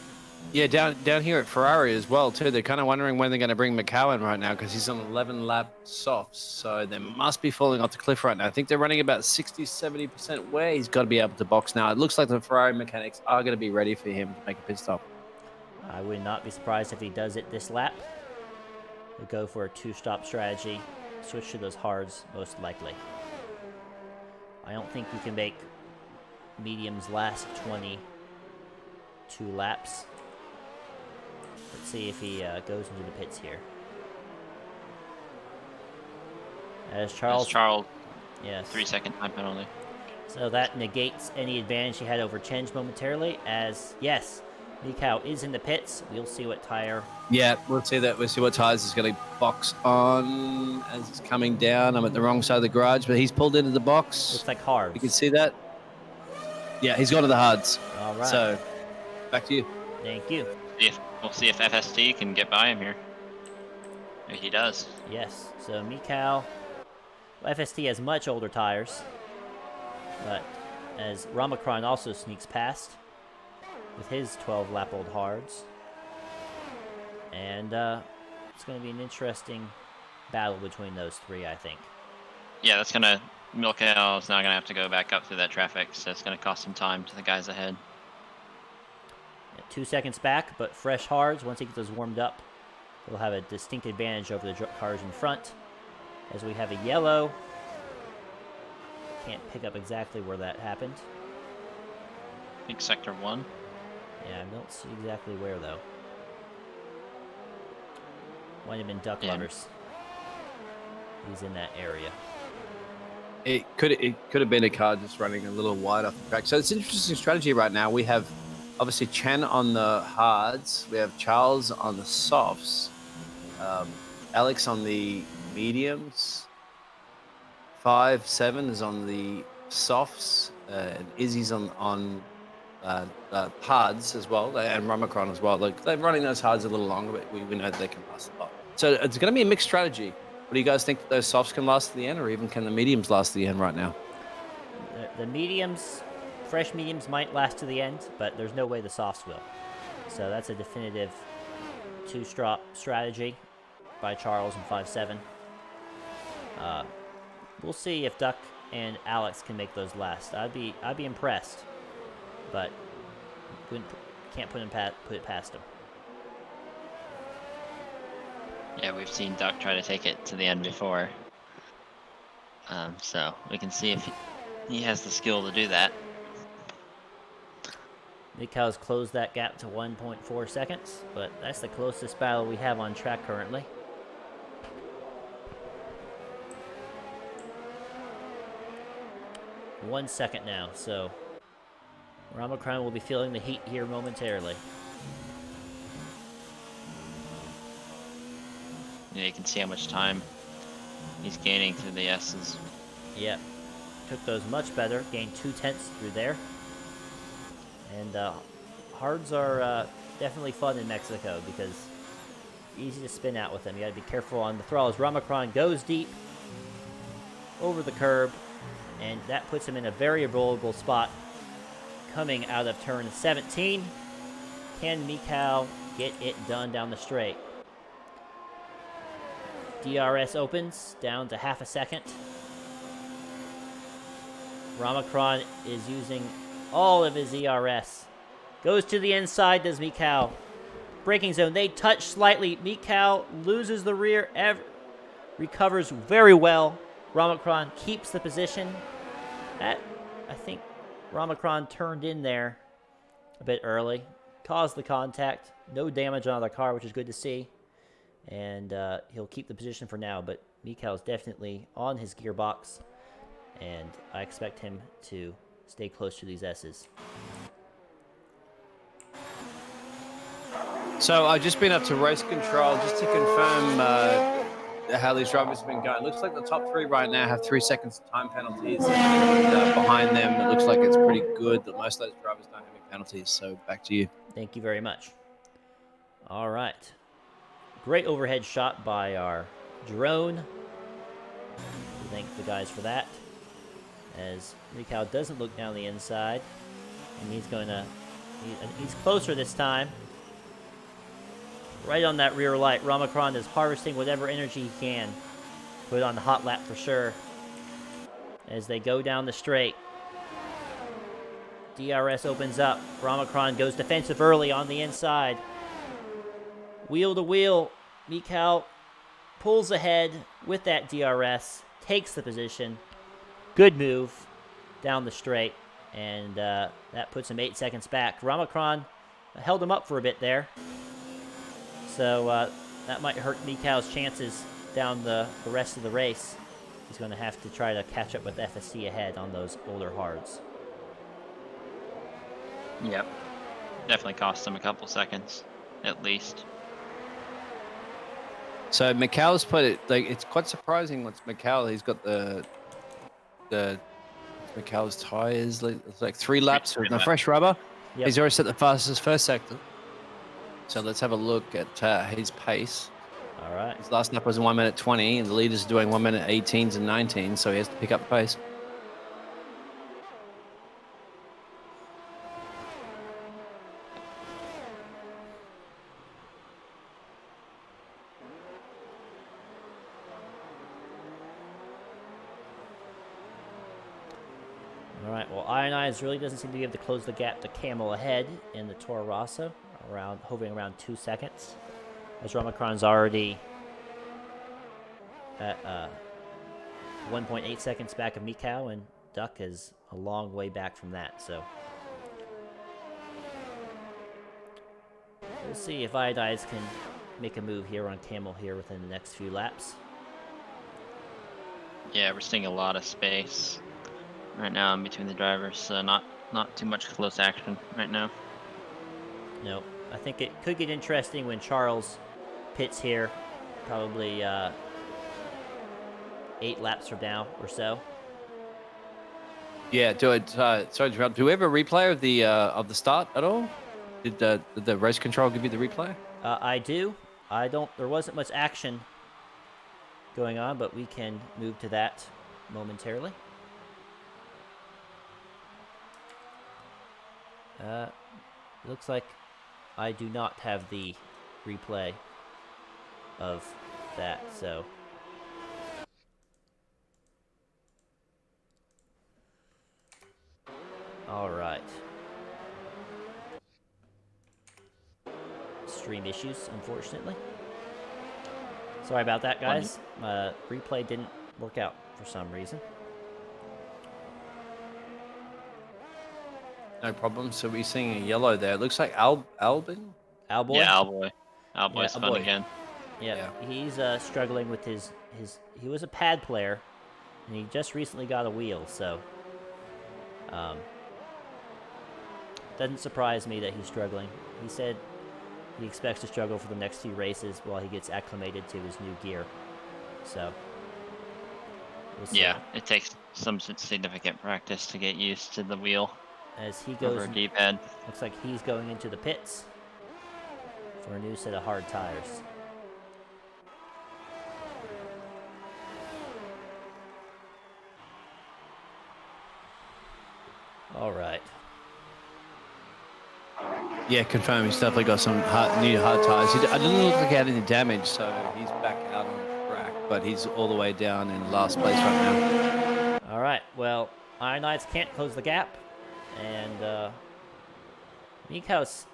Yeah, down here at Ferrari as well too. They're kind of wondering when they're going to bring McCowan right now because he's on 11 lap softs, so they must be falling off the cliff right now. I think they're running about 60-70% where he's got to be able to box now. It looks like the Ferrari mechanics are going to be ready for him to make a pit stop. I would not be surprised if he does it this lap. He'll go for a 2-stop strategy, switch to those hards most likely. I don't think you can make mediums last 22 laps. Let's see if he goes into the pits here. As Charles... Yes. 3-second time penalty. So that negates any advantage he had over Chenj momentarily, as, yes, Mikau is in the pits. We'll see what tire... Yeah, we'll see that. We'll see what tires he's going to box on as it's coming down. I'm at the wrong side of the garage, but he's pulled into the box. Looks like hards. You can see that. Yeah, he's gone to the hards. All right. So, back to you. Thank you. We'll see if FST can get by him here. Maybe he does. Yes, so Mikau... Well, FST has much older tires, but as Ramacron also sneaks past with his 12-lap-old hards. And it's going to be an interesting battle between those three, I think. Yeah, that's gonna... Milkael is now gonna have to go back up through that traffic, so it's gonna cost some time to the guys ahead. 2 seconds back, but fresh hards. Once he gets those warmed up, he'll have a distinct advantage over the cars in front. As we have a yellow. Can't pick up exactly where that happened. I think sector 1. Yeah, I don't see exactly where, though. Might have been Duck Yeah. Lovers. he's in that area. It could have been a car just running a little wide off the track. So it's an interesting strategy right now. We have obviously Chen on the hards. We have Charles on the softs. Alex on the mediums. 5-7 is on the softs. And Izzy's on hards as well, and Ramacron as well. Like they're running those hards a little longer, but we know that they can last a lot. So it's going to be a mixed strategy. What do you guys think that those softs can last to the end, or even can the mediums last to the end right now? The mediums, fresh mediums might last to the end, but there's no way the softs will. So that's a definitive two-strop strategy by Charles and 5-7. We'll see if Duck and Alex can make those last. I'd be impressed, but can't put it past them. Yeah, we've seen Duck try to take it to the end before. So we can see if he has the skill to do that. Mikhail's closed that gap to 1.4 seconds, but that's the closest battle we have on track currently. One second now, so Ramacron will be feeling the heat here momentarily. Yeah, you can see how much time he's gaining through the S's. Yep. Took those much better. Gained 0.2 through there. And hards are definitely fun in Mexico because easy to spin out with them. You got to be careful on the throttle as Ramacron goes deep over the curb, and that puts him in a very vulnerable spot coming out of turn 17. Can Mikhail get it done down the straight? DRS opens down to half a second. Ramacron is using all of his ERS. Goes to the inside, does Mikhail. Braking zone, they touch slightly. Mikhail loses the rear, recovers very well. Ramacron keeps the position. I think Ramacron turned in there a bit early. Caused the contact. No damage on the car, which is good to see. And he'll keep the position for now, but Mikhail's definitely on his gearbox, and I expect him to stay close to these S's. So I've just been up to race control just to confirm how these drivers have been going. Looks like the top three right now have 3 seconds time penalties. And, behind them, it looks like it's pretty good that most of those drivers don't have any penalties. So back to you. Thank you very much. All right. Great overhead shot by our drone. We thank the guys for that. As Mikhail doesn't look down the inside, and he's closer this time. Right on that rear light. Ramacron is harvesting whatever energy he can. Put it on the hot lap for sure. As they go down the straight. DRS opens up. Ramacron goes defensive early on the inside. Wheel to wheel, Mikhail pulls ahead with that DRS, takes the position. Good move down the straight, and that puts him 8 seconds back. Ramacron held him up for a bit there, so that might hurt Mikhail's chances down the rest of the race. He's going to have to try to catch up with FSC ahead on those older hards. Yep. Definitely cost him a couple seconds, at least. So Mikhail's put it, like, it's quite surprising what's Mikhail. He's got the Mikhail's tires, it's like 3 laps with no fresh rubber. Yep. He's already set the fastest first sector. So let's have a look at his pace. All right. His last lap was 1 minute 20, and the leader's doing 1 minute 18s and 19, so he has to pick up the pace. All right, well, Ionize really doesn't seem to be able to close the gap to Camel ahead in the Toro Rosso, hovering around 2 seconds. As Ramacron's already at 1.8 seconds back of Mikhail, and Duck is a long way back from that, so. We'll see if Iodize can make a move here on Camel here within the next few laps. Yeah, we're seeing a lot of space right now in between the drivers, so not too much close action right now. No, I think it could get interesting when Charles pits here, probably 8 laps from now or so. Yeah, sorry to interrupt. Do we have a replay of the start at all? Did the race control give you the replay? I do. I don't. There wasn't much action going on, but we can move to that momentarily. Looks like I do not have the replay of that, so. All right. Stream issues, unfortunately. Sorry about that, guys. Replay didn't work out for some reason. No problem. So we're seeing a yellow there. It looks like Albin. Owlboy? Yeah, Owlboy. Owlboy's Yeah, fun Owlboy. again. Yeah, he's struggling with his. He was a pad player, and he just recently got a wheel, so. Doesn't surprise me that he's struggling. He said he expects to struggle for the next few races while he gets acclimated to his new gear. So. We'll see. Yeah, it takes some significant practice to get used to the wheel As he over goes, a D-pad. looks like he's going into the pits for a new set of hard tires. All right. Yeah, confirm. He's definitely got some new hard tires. I didn't look like he had any damage, so he's back out on the track, but he's all the way down in last place right now. All right. Well, Iron Knights can't close the gap, and Meek House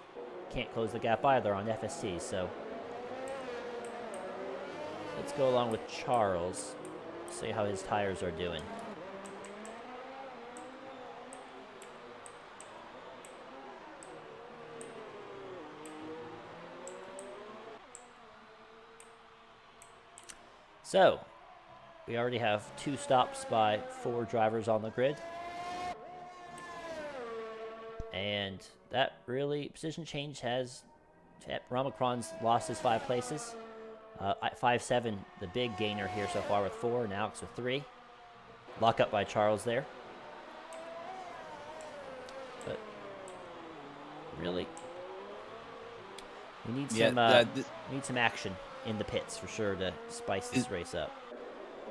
can't close the gap either on FST. So let's go along with Charles, see how his tires are doing. So, we already have 2 stops by 4 drivers on the grid. And that really, position change has, Ramacron's lost his 5 places. 5-7, the big gainer here so far with 4, and Alex with 3. Lock up by Charles there. But, really, we need some action in the pits for sure to spice this race up.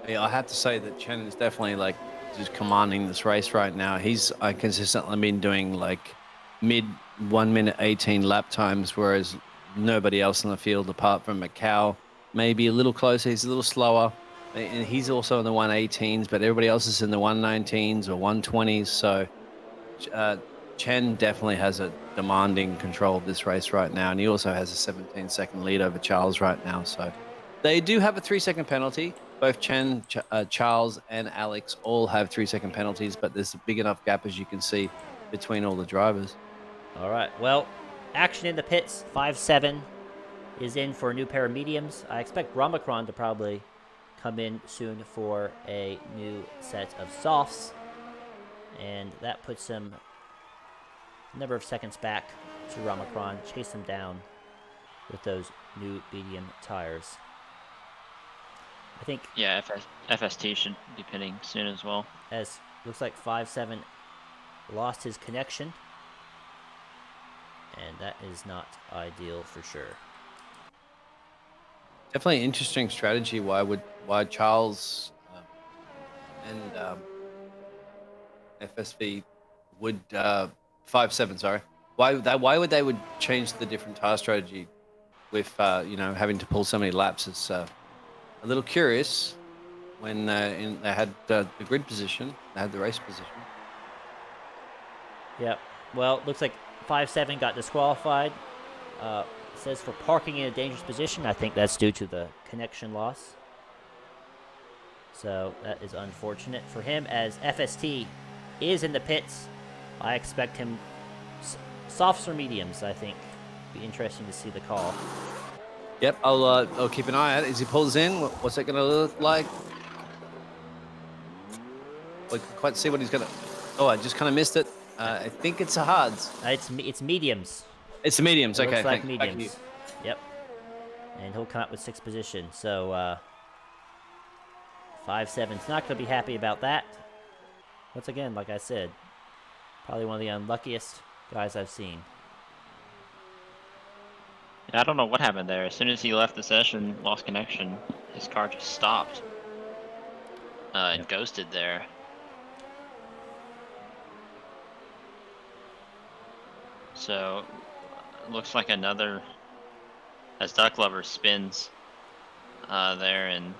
Yeah, I have to say that Chen is definitely like just commanding this race right now. He's consistently been doing like mid 1 minute 18 lap times, whereas nobody else in the field apart from Macau, maybe a little closer. He's a little slower, and he's also in the 118s, but everybody else is in the 119s or 120s. So Chen definitely has a demanding control of this race right now, and he also has a 17-second lead over Charles right now. So they do have a 3-second penalty. Both Chen, Charles, and Alex all have 3-second penalties, but there's a big enough gap, as you can see, between all the drivers. All right, well, action in the pits. 5-7 is in for a new pair of mediums. I expect Ramacron to probably come in soon for a new set of softs, and that puts him a number of seconds back to Ramacron. Chase him down with those new medium tires. I think. Yeah, FST should be pitting soon as well. As looks like 5-7 lost his connection, and that is not ideal for sure. Definitely interesting strategy. Why Charles and FSV would 5-7? Sorry, why would they change the different tire strategy with having to pull so many laps? It's a little curious when they had the grid position, they had the race position. Yep. Well, looks like 5-7 got disqualified. Says for parking in a dangerous position. I think that's due to the connection loss. So that is unfortunate for him, as FST is in the pits. I expect him softs or mediums, I think. Be interesting to see the call. Yep, I'll keep an eye out as he pulls in. What's that going to look like? We can quite see what he's going to... Oh, I just kind of missed it. I think it's a hards. It's mediums. It's the mediums. It Okay, looks like thanks. Back to you. mediums. Yep. And he'll come up with 6th position. So 5-7's not going to be happy about that. Once again, like I said, probably one of the unluckiest guys I've seen. Yeah, I don't know what happened there. As soon as he left the session, lost connection, his car just stopped and ghosted there. So, looks like another, as Duck Lover spins there in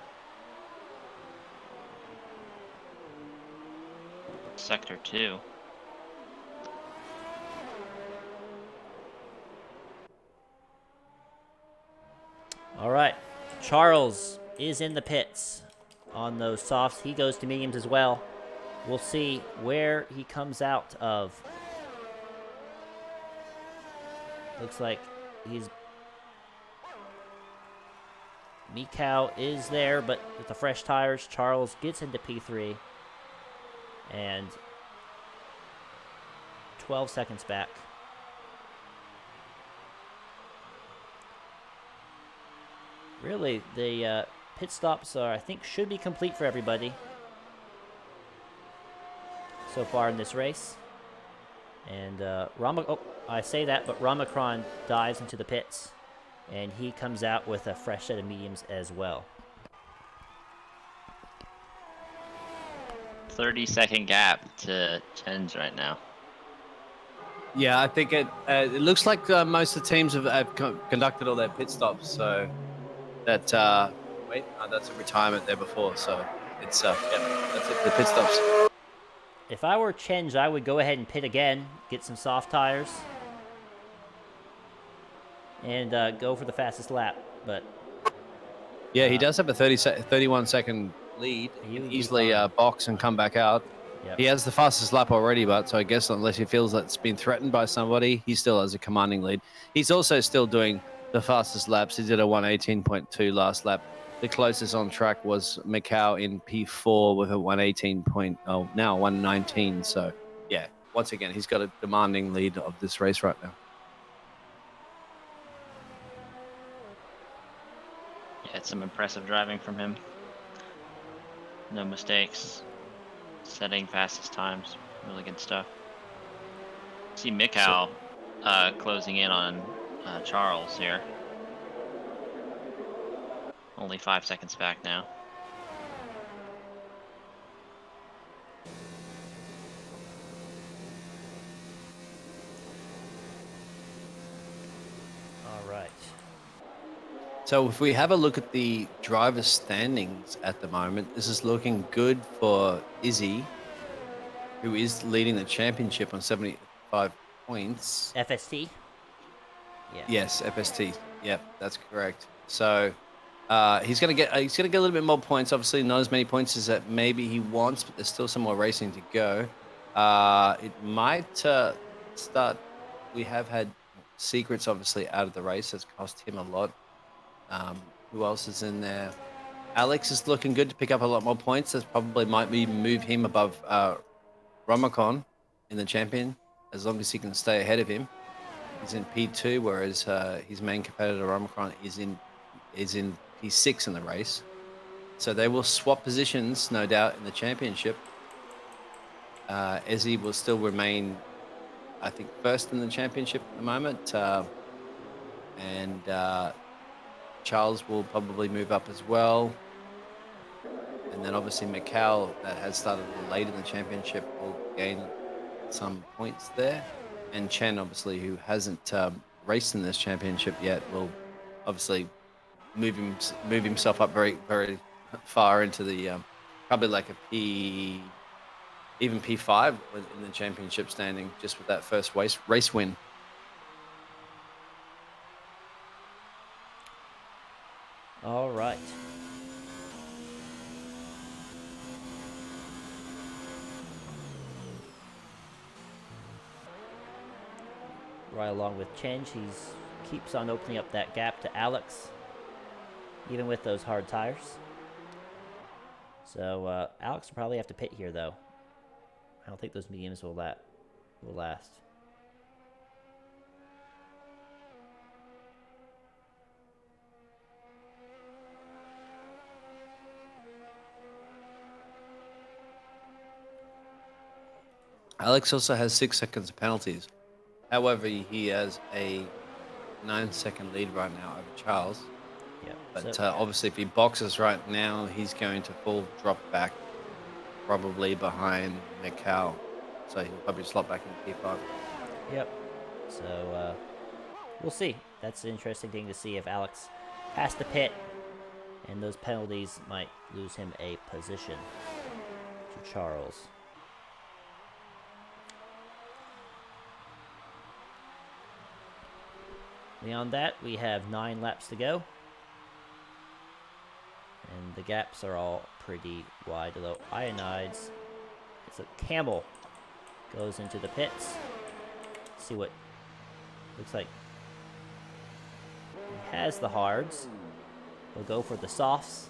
Sector 2. All right. Charles is in the pits on those softs. He goes to mediums as well. We'll see where he comes out of. Looks like he's... Mikau is there, but with the fresh tires, Charles gets into P3. And 12 seconds back. Really, the pit stops are, I think, should be complete for everybody so far in this race. And I say that, but Ramacron dives into the pits, and he comes out with a fresh set of mediums as well. 30-second gap to Chen's right now. Yeah, I think it looks like most of the teams have conducted all their pit stops. So that that's a retirement there before. So it's yeah, that's it for the pit stops. If I were Chenge, I would go ahead and pit again, get some soft tires, and go for the fastest lap. But yeah, he does have a 31-second lead. He can easily box and come back out. Yep. He has the fastest lap already, but so I guess unless he feels that it's been threatened by somebody, he still has a commanding lead. He's also still doing the fastest laps. He did a 1:18.2 last lap. The closest on track was Macau in P4 with a 1:19. So yeah, once again, he's got a demanding lead of this race right now. Yeah, it's some impressive driving from him. No mistakes. Setting fastest times. Really good stuff. See Mikau closing in on Charles here. Only 5 seconds back now. all right. So if we have a look at the driver's standings at the moment, this is looking good for Izzy, who is leading the championship on 75 points. FST? Yeah. Yes, FST. Yep, that's correct. So he's gonna get a little bit more points. Obviously, not as many points as that maybe he wants, but there's still some more racing to go. It might start. We have had secrets obviously out of the race. That's cost him a lot. Who else is in there? Alex is looking good to pick up a lot more points. That probably might be move him above Romacon in the champion, as long as he can stay ahead of him. He's in P2, whereas his main competitor Romacon is in P6 in the race. So they will swap positions, no doubt, in the championship. Ezzy will still remain, I think, first in the championship at the moment, and Charles will probably move up as well. And then obviously Macau, that has started a little late in the championship, will gain some points there. And Chen, obviously, who hasn't raced in this championship yet, will obviously move himself up very, very far into the probably like a even P5 in the championship standing, just with that first race win. All right. Right along with Chenge, he's keeps on opening up that gap to Alex, even with those hard tires. So Alex will probably have to pit here, though. don't think those mediums will last. Alex also has 6 seconds of penalties. However, he has a 9-second lead right now over Charles. Yeah. But So, obviously, if he boxes right now, he's going to full drop back, probably behind Macau. So he'll probably slot back into P5. yep. So we'll see. That's an interesting thing to see if Alex has to pit, and those penalties might lose him a position to Charles. Beyond that, we have 9 laps to go. And the gaps are all pretty wide, although Ionides, it's a Camel, goes into the pits. See what looks like. He has the hards. We'll go for the softs.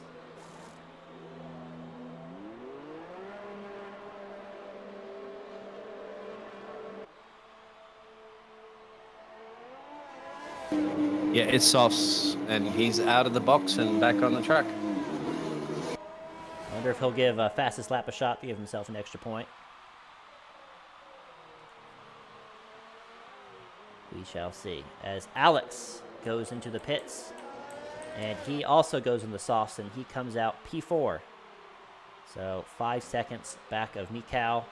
Yeah, it's softs, and he's out of the box and back on the track. I wonder if he'll give fastest lap a shot to give himself an extra point. We shall see. As Alex goes into the pits, and he also goes in the softs, and he comes out P4. So 5 seconds back of Mikau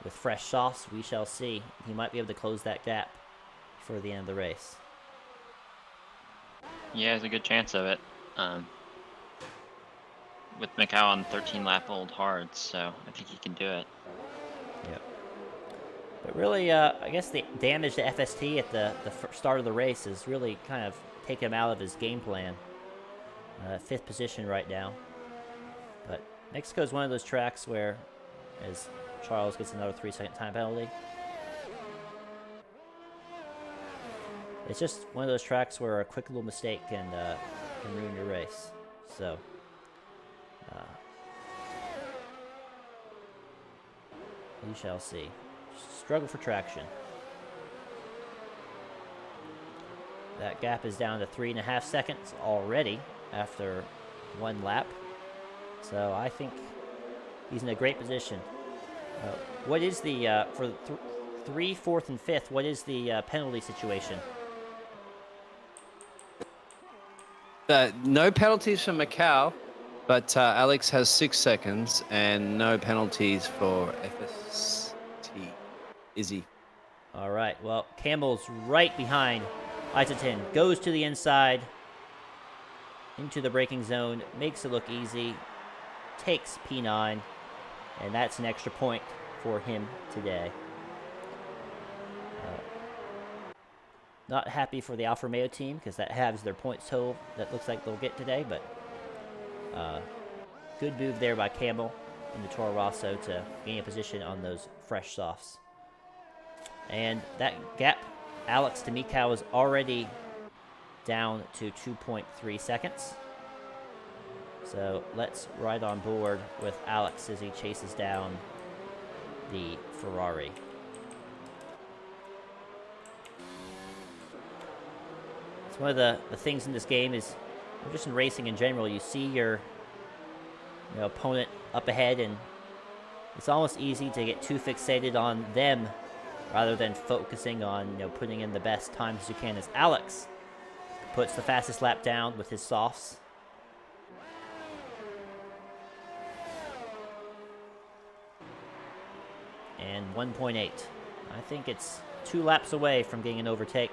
with fresh softs. We shall see. He might be able to close that gap for the end of the race. Yeah, there's a good chance of it. With Macau on 13-lap-old hards, so I think he can do it. Yep. But really, I guess the damage to FST at the start of the race is really kind of taken him out of his game plan. 5th position right now. But Mexico is one of those tracks where, as Charles gets another 3-second time penalty, it's just one of those tracks where a quick little mistake can ruin your race. So, we shall see. Struggle for traction. That gap is down to 3.5 seconds already after 1 lap. So I think he's in a great position. What is the, for 3, 4th, and 5th, what is the penalty situation? No penalties for Macau, but Alex has 6 seconds and no penalties for FST. Izzy. All right, well, Campbell's right behind Isaton. Goes to the inside, into the braking zone, makes it look easy, takes P9, and that's an extra point for him today. Not happy for the Alfa Romeo team because that halves their points total that looks like they'll get today, but good move there by Campbell in the Toro Rosso to gain a position on those fresh softs. And that gap, Alex to Mikau, is already down to 2.3 seconds. So let's ride on board with Alex as he chases down the Ferrari. It's one of the things in this game is, or just in racing in general, you see your opponent up ahead, and it's almost easy to get too fixated on them rather than focusing on putting in the best times as you can. As Alex puts the fastest lap down with his softs. And 1.8. I think it's 2 laps away from getting an overtake.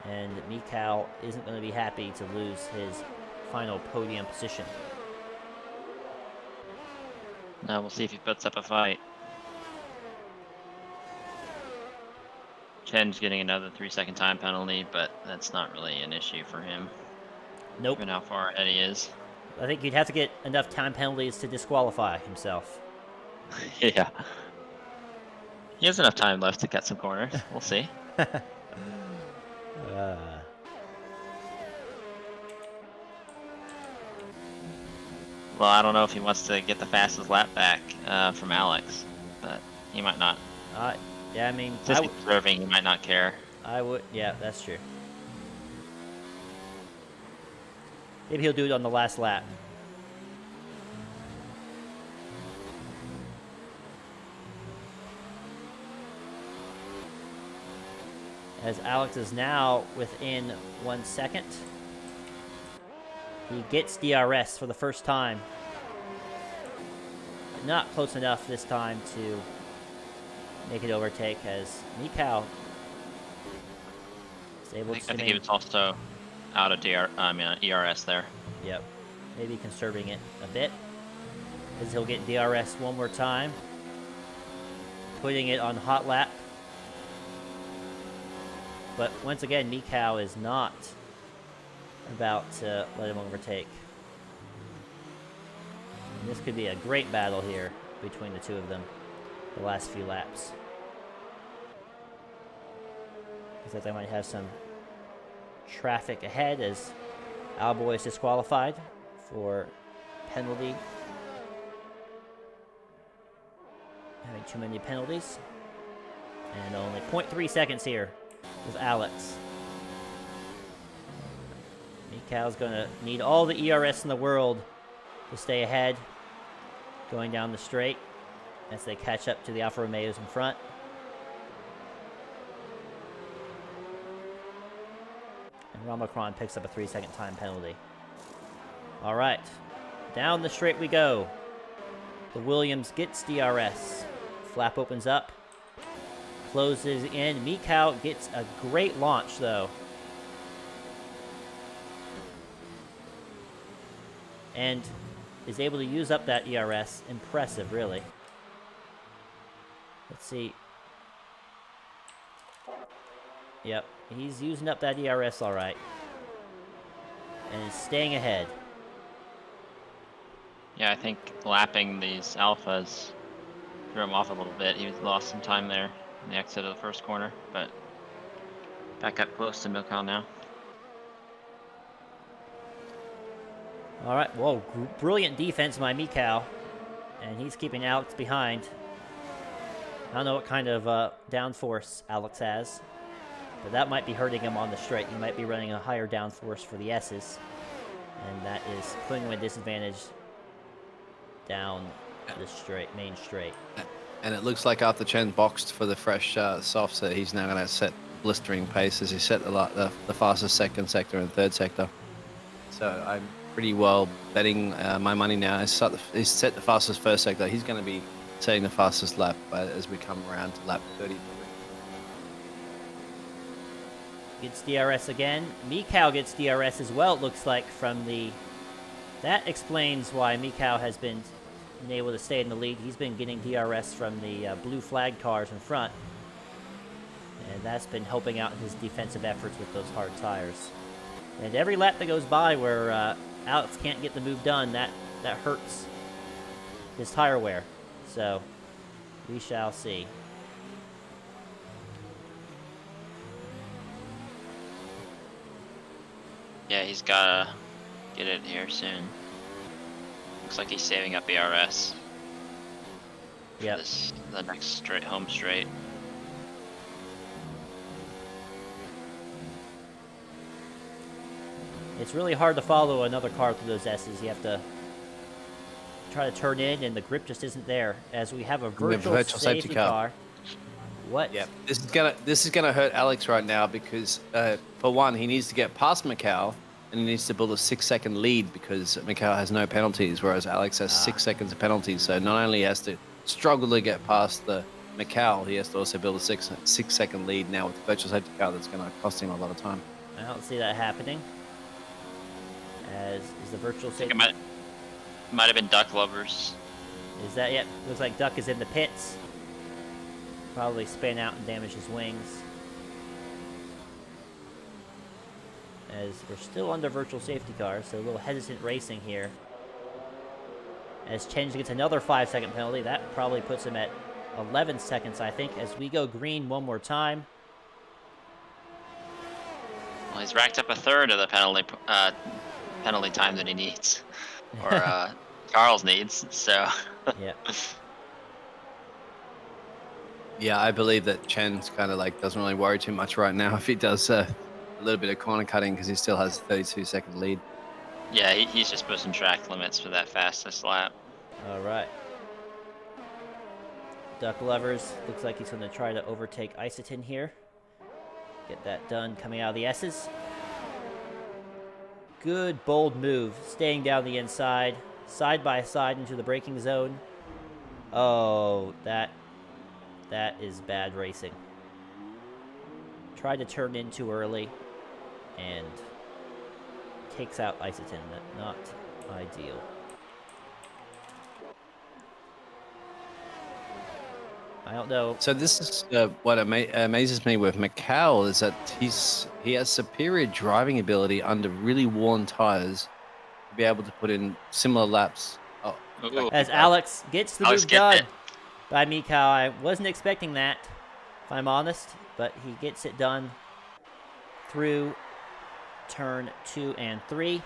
And Mikau isn't going to be happy to lose his final podium position. Now we'll see if he puts up a fight. Chen's getting another 3-second time penalty, but that's not really an issue for him. Nope. Given how far ahead he is. I think you'd have to get enough time penalties to disqualify himself. Yeah. He has enough time left to cut some corners. We'll see. Well, I don't know if he wants to get the fastest lap back from Alex. but he might not. Yeah, I mean, Since he's observing, he might not care. I would. Yeah, that's true. Maybe he'll do it on the last lap. As Alex is now within 1 second. He gets DRS for the first time. But not close enough this time to make it overtake, as Mikau is able to I think he was also out of ERS there. Yep. Maybe conserving it a bit, as he'll get DRS one more time. Putting it on hot lap. But once again, Mikau is not about to let him overtake. And this could be a great battle here between the two of them the last few laps. Looks like they might have some traffic ahead, as Alboy is disqualified for penalty. Having too many penalties. And only 0.3 seconds here with Alex. Mikau's going to need all the ERS in the world to stay ahead going down the straight as they catch up to the Alfa Romeos in front. And Ramacron picks up a 3-second time penalty. All right, down the straight we go. The Williams gets DRS. Flap opens up, closes in. Mikau gets a great launch though. And is able to use up that ERS. Impressive, really. Let's see. Yep, he's using up that ERS all right. And is staying ahead. Yeah, I think lapping these alphas threw him off a little bit. He lost some time there in the exit of the first corner, but back up close to Milcon now. All right, whoa, brilliant defense by Mikau. And he's keeping Alex behind. I don't know what kind of downforce Alex has, but that might be hurting him on the straight. He might be running a higher downforce for the S's, and that is putting him at a disadvantage down the straight, main straight. And it looks like after Chen boxed for the fresh softs, that he's now going to set blistering pace as he set the fastest second sector and third sector. So I'm pretty well betting my money now. He's set the fastest first sector. He's going to be setting the fastest lap as we come around to lap 30. Gets DRS again. Mikau gets DRS as well, it looks like, from the... That explains why Mikau has been able to stay in the lead. He's been getting DRS from the blue flag cars in front. And that's been helping out his defensive efforts with those hard tires. And every lap that goes by where Alex can't get the move done, that hurts his tire wear. So, we shall see. Yeah, he's gotta get it here soon. Looks like he's saving up ERS. Yep. The next home straight. It's really hard to follow another car through those S's. You have to try to turn in, and the grip just isn't there. As we have a virtual safety car. What? Yeah, this is gonna hurt Alex right now because for one, he needs to get past Mikau, and he needs to build a 6-second lead because Mikau has no penalties, whereas Alex has 6 seconds of penalties. So not only has to struggle to get past the Mikau, he has to also build a 6-second lead now with the virtual safety car. That's gonna cost him a lot of time. I don't see that happening. As is the virtual I think safety. it might have been Duck Lovers. Is that yet? Looks like Duck is in the pits. Probably spin out and damage his wings. As we're still under virtual safety car, so a little hesitant racing here. As Chen gets another 5-second penalty, that probably puts him at 11 seconds, I think, as we go green one more time. Well, he's racked up a third of the penalty time that he needs, or Charles needs. So. Yeah. Yeah, I believe that Chen's kind of like doesn't really worry too much right now if he does a little bit of corner cutting because he still has a 32-second lead. Yeah, he's just pushing track limits for that fastest lap. All right. Duck Lovers looks like he's going to try to overtake Isotin here. Get that done coming out of the S's. Good, bold move. Staying down the inside. Side by side into the braking zone. Oh, that is bad racing. Tried to turn in too early and takes out Isotin. Not ideal. I don't know. So this is what amazes me with Macau is that he has superior driving ability under really worn tires to be able to put in similar laps. Oh, Ooh. As Alex gets the Alex move gets done it. by Mikau. I wasn't expecting that, if I'm honest, but he gets it done through turn 2 and 3.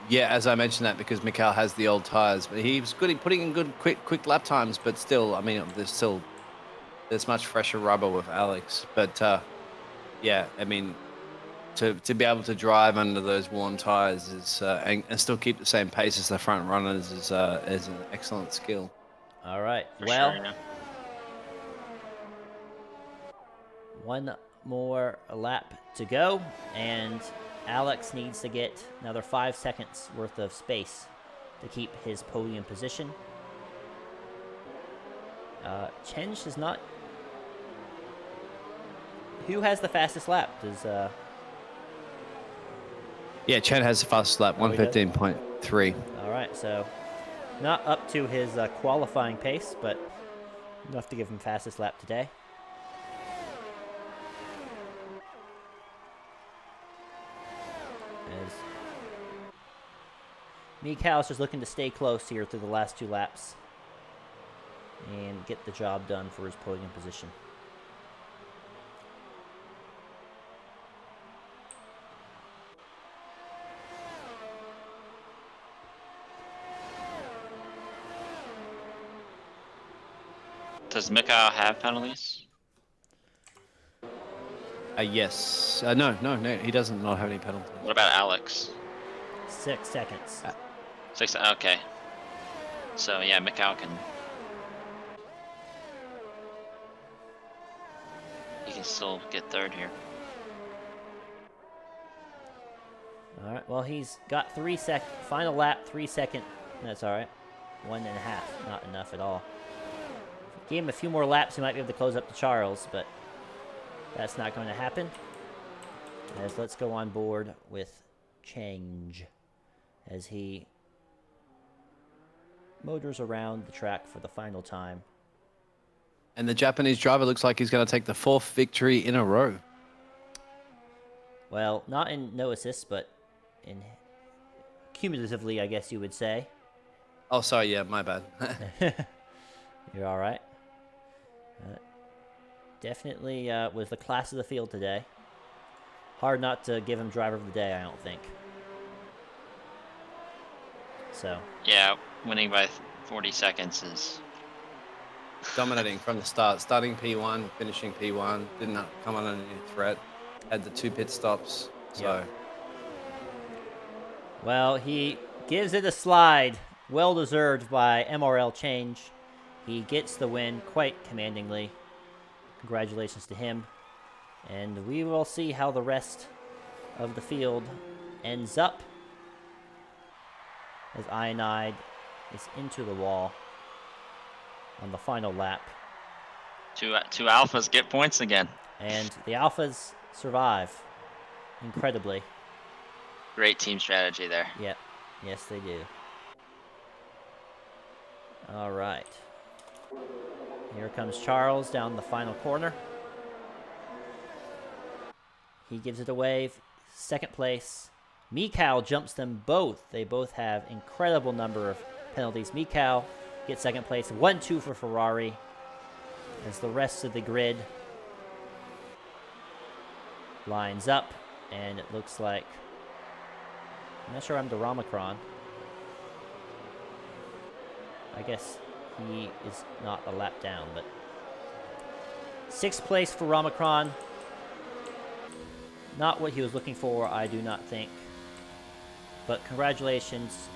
yeah, as I mentioned that because Macau has the old tires, but he was good at putting in good quick lap times. But still, I mean, there's much fresher rubber with Alex. But yeah, I mean, to be able to drive under those worn tires is and still keep the same pace as the front runners is an excellent skill. All right. For well, sure, yeah. one more lap to go, and Alex needs to get another 5 seconds worth of space to keep his podium position. Chenj is not. Who has the fastest lap? Does Yeah, Chen has the fastest lap, Oh, he does? 1:15.3. All right, so not up to his qualifying pace, but enough to give him fastest lap today. As Mikau's just looking to stay close here through the last 2 laps and get the job done for his podium position. Does Mikau have penalties? Yes. No, he doesn't not have any penalties. What about Alex? 6 seconds. 6. Okay. So yeah, Mikau can. He can still get third here. All right, well, he's got 3 final lap, 3 second. That's all right. 1.5, not enough at all. If he gave him a few more laps, he might be able to close up to Charles, but that's not going to happen. As let's go on board with Change as he motors around the track for the final time. And the Japanese driver looks like he's going to take the 4th victory in a row. Well, not in no assists, but in cumulatively, I guess you would say. Oh, sorry. Yeah, my bad. You're all right. Definitely was the class of the field today. Hard not to give him driver of the day, I don't think. So. Yeah, winning by 40 seconds is. Dominating from the start, starting P1, finishing P1, did not come under any threat. Had the 2 pit stops, so. Yep. Well, he gives it a slide. Well deserved by MRL Change. He gets the win quite commandingly. Congratulations to him. And we will see how the rest of the field ends up as Ionide is into the wall on the final lap. Two alphas get points again. And the Alphas survive incredibly. Great team strategy there. Yep. Yes, they do. All right. Here comes Charles down the final corner. He gives it away. 2nd place. Mikau jumps them both. They both have incredible number of penalties. Mikau gets 2nd place. 1-2 for Ferrari. As the rest of the grid lines up. And it looks like... I'm not sure I'm the Ramacron. I guess he is not a lap down, but 6th place for Ramacron. Not what he was looking for, I do not think. But congratulations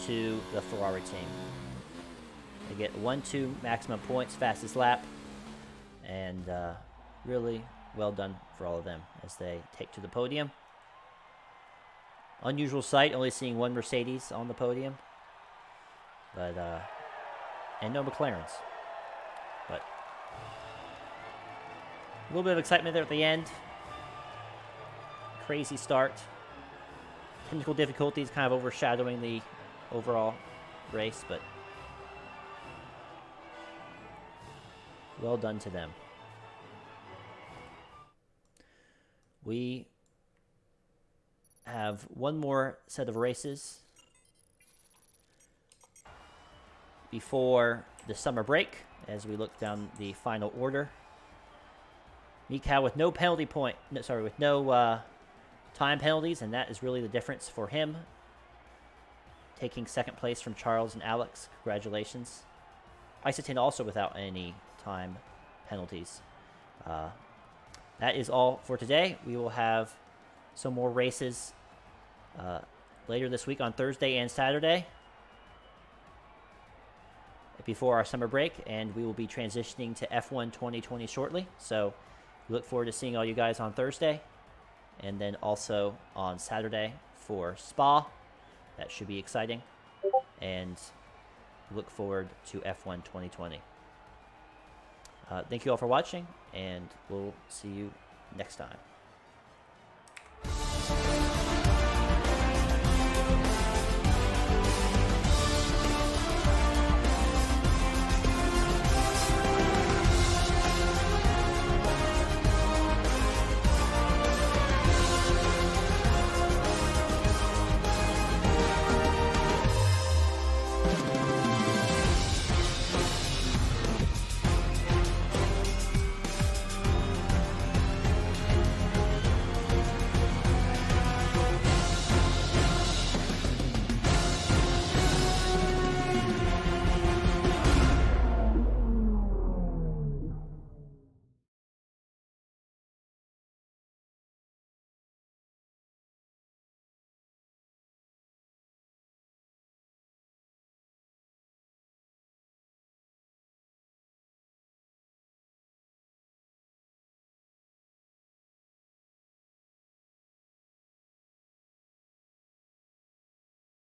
to the Ferrari team. They get 1-2 maximum points, fastest lap. And really well done for all of them as they take to the podium. Unusual sight, only seeing one Mercedes on the podium. But, and no McLarens. But a little bit of excitement there at the end. Crazy start. Technical difficulties kind of overshadowing the overall race, but well done to them. We have one more set of races before the summer break as we look down the final order. Mikau with no penalty point, with no time penalties, and that is really the difference for him. Taking 2nd place from Charles and Alex. Congratulations. Isotin also without any time penalties. That is all for today. We will have some more races later this week on Thursday and Saturday before our summer break, and we will be transitioning to F1 2020 shortly. So we look forward to seeing all you guys on Thursday, and then also on Saturday for Spa. That should be exciting, and look forward to F1 2020. Thank you all for watching, and we'll see you next time.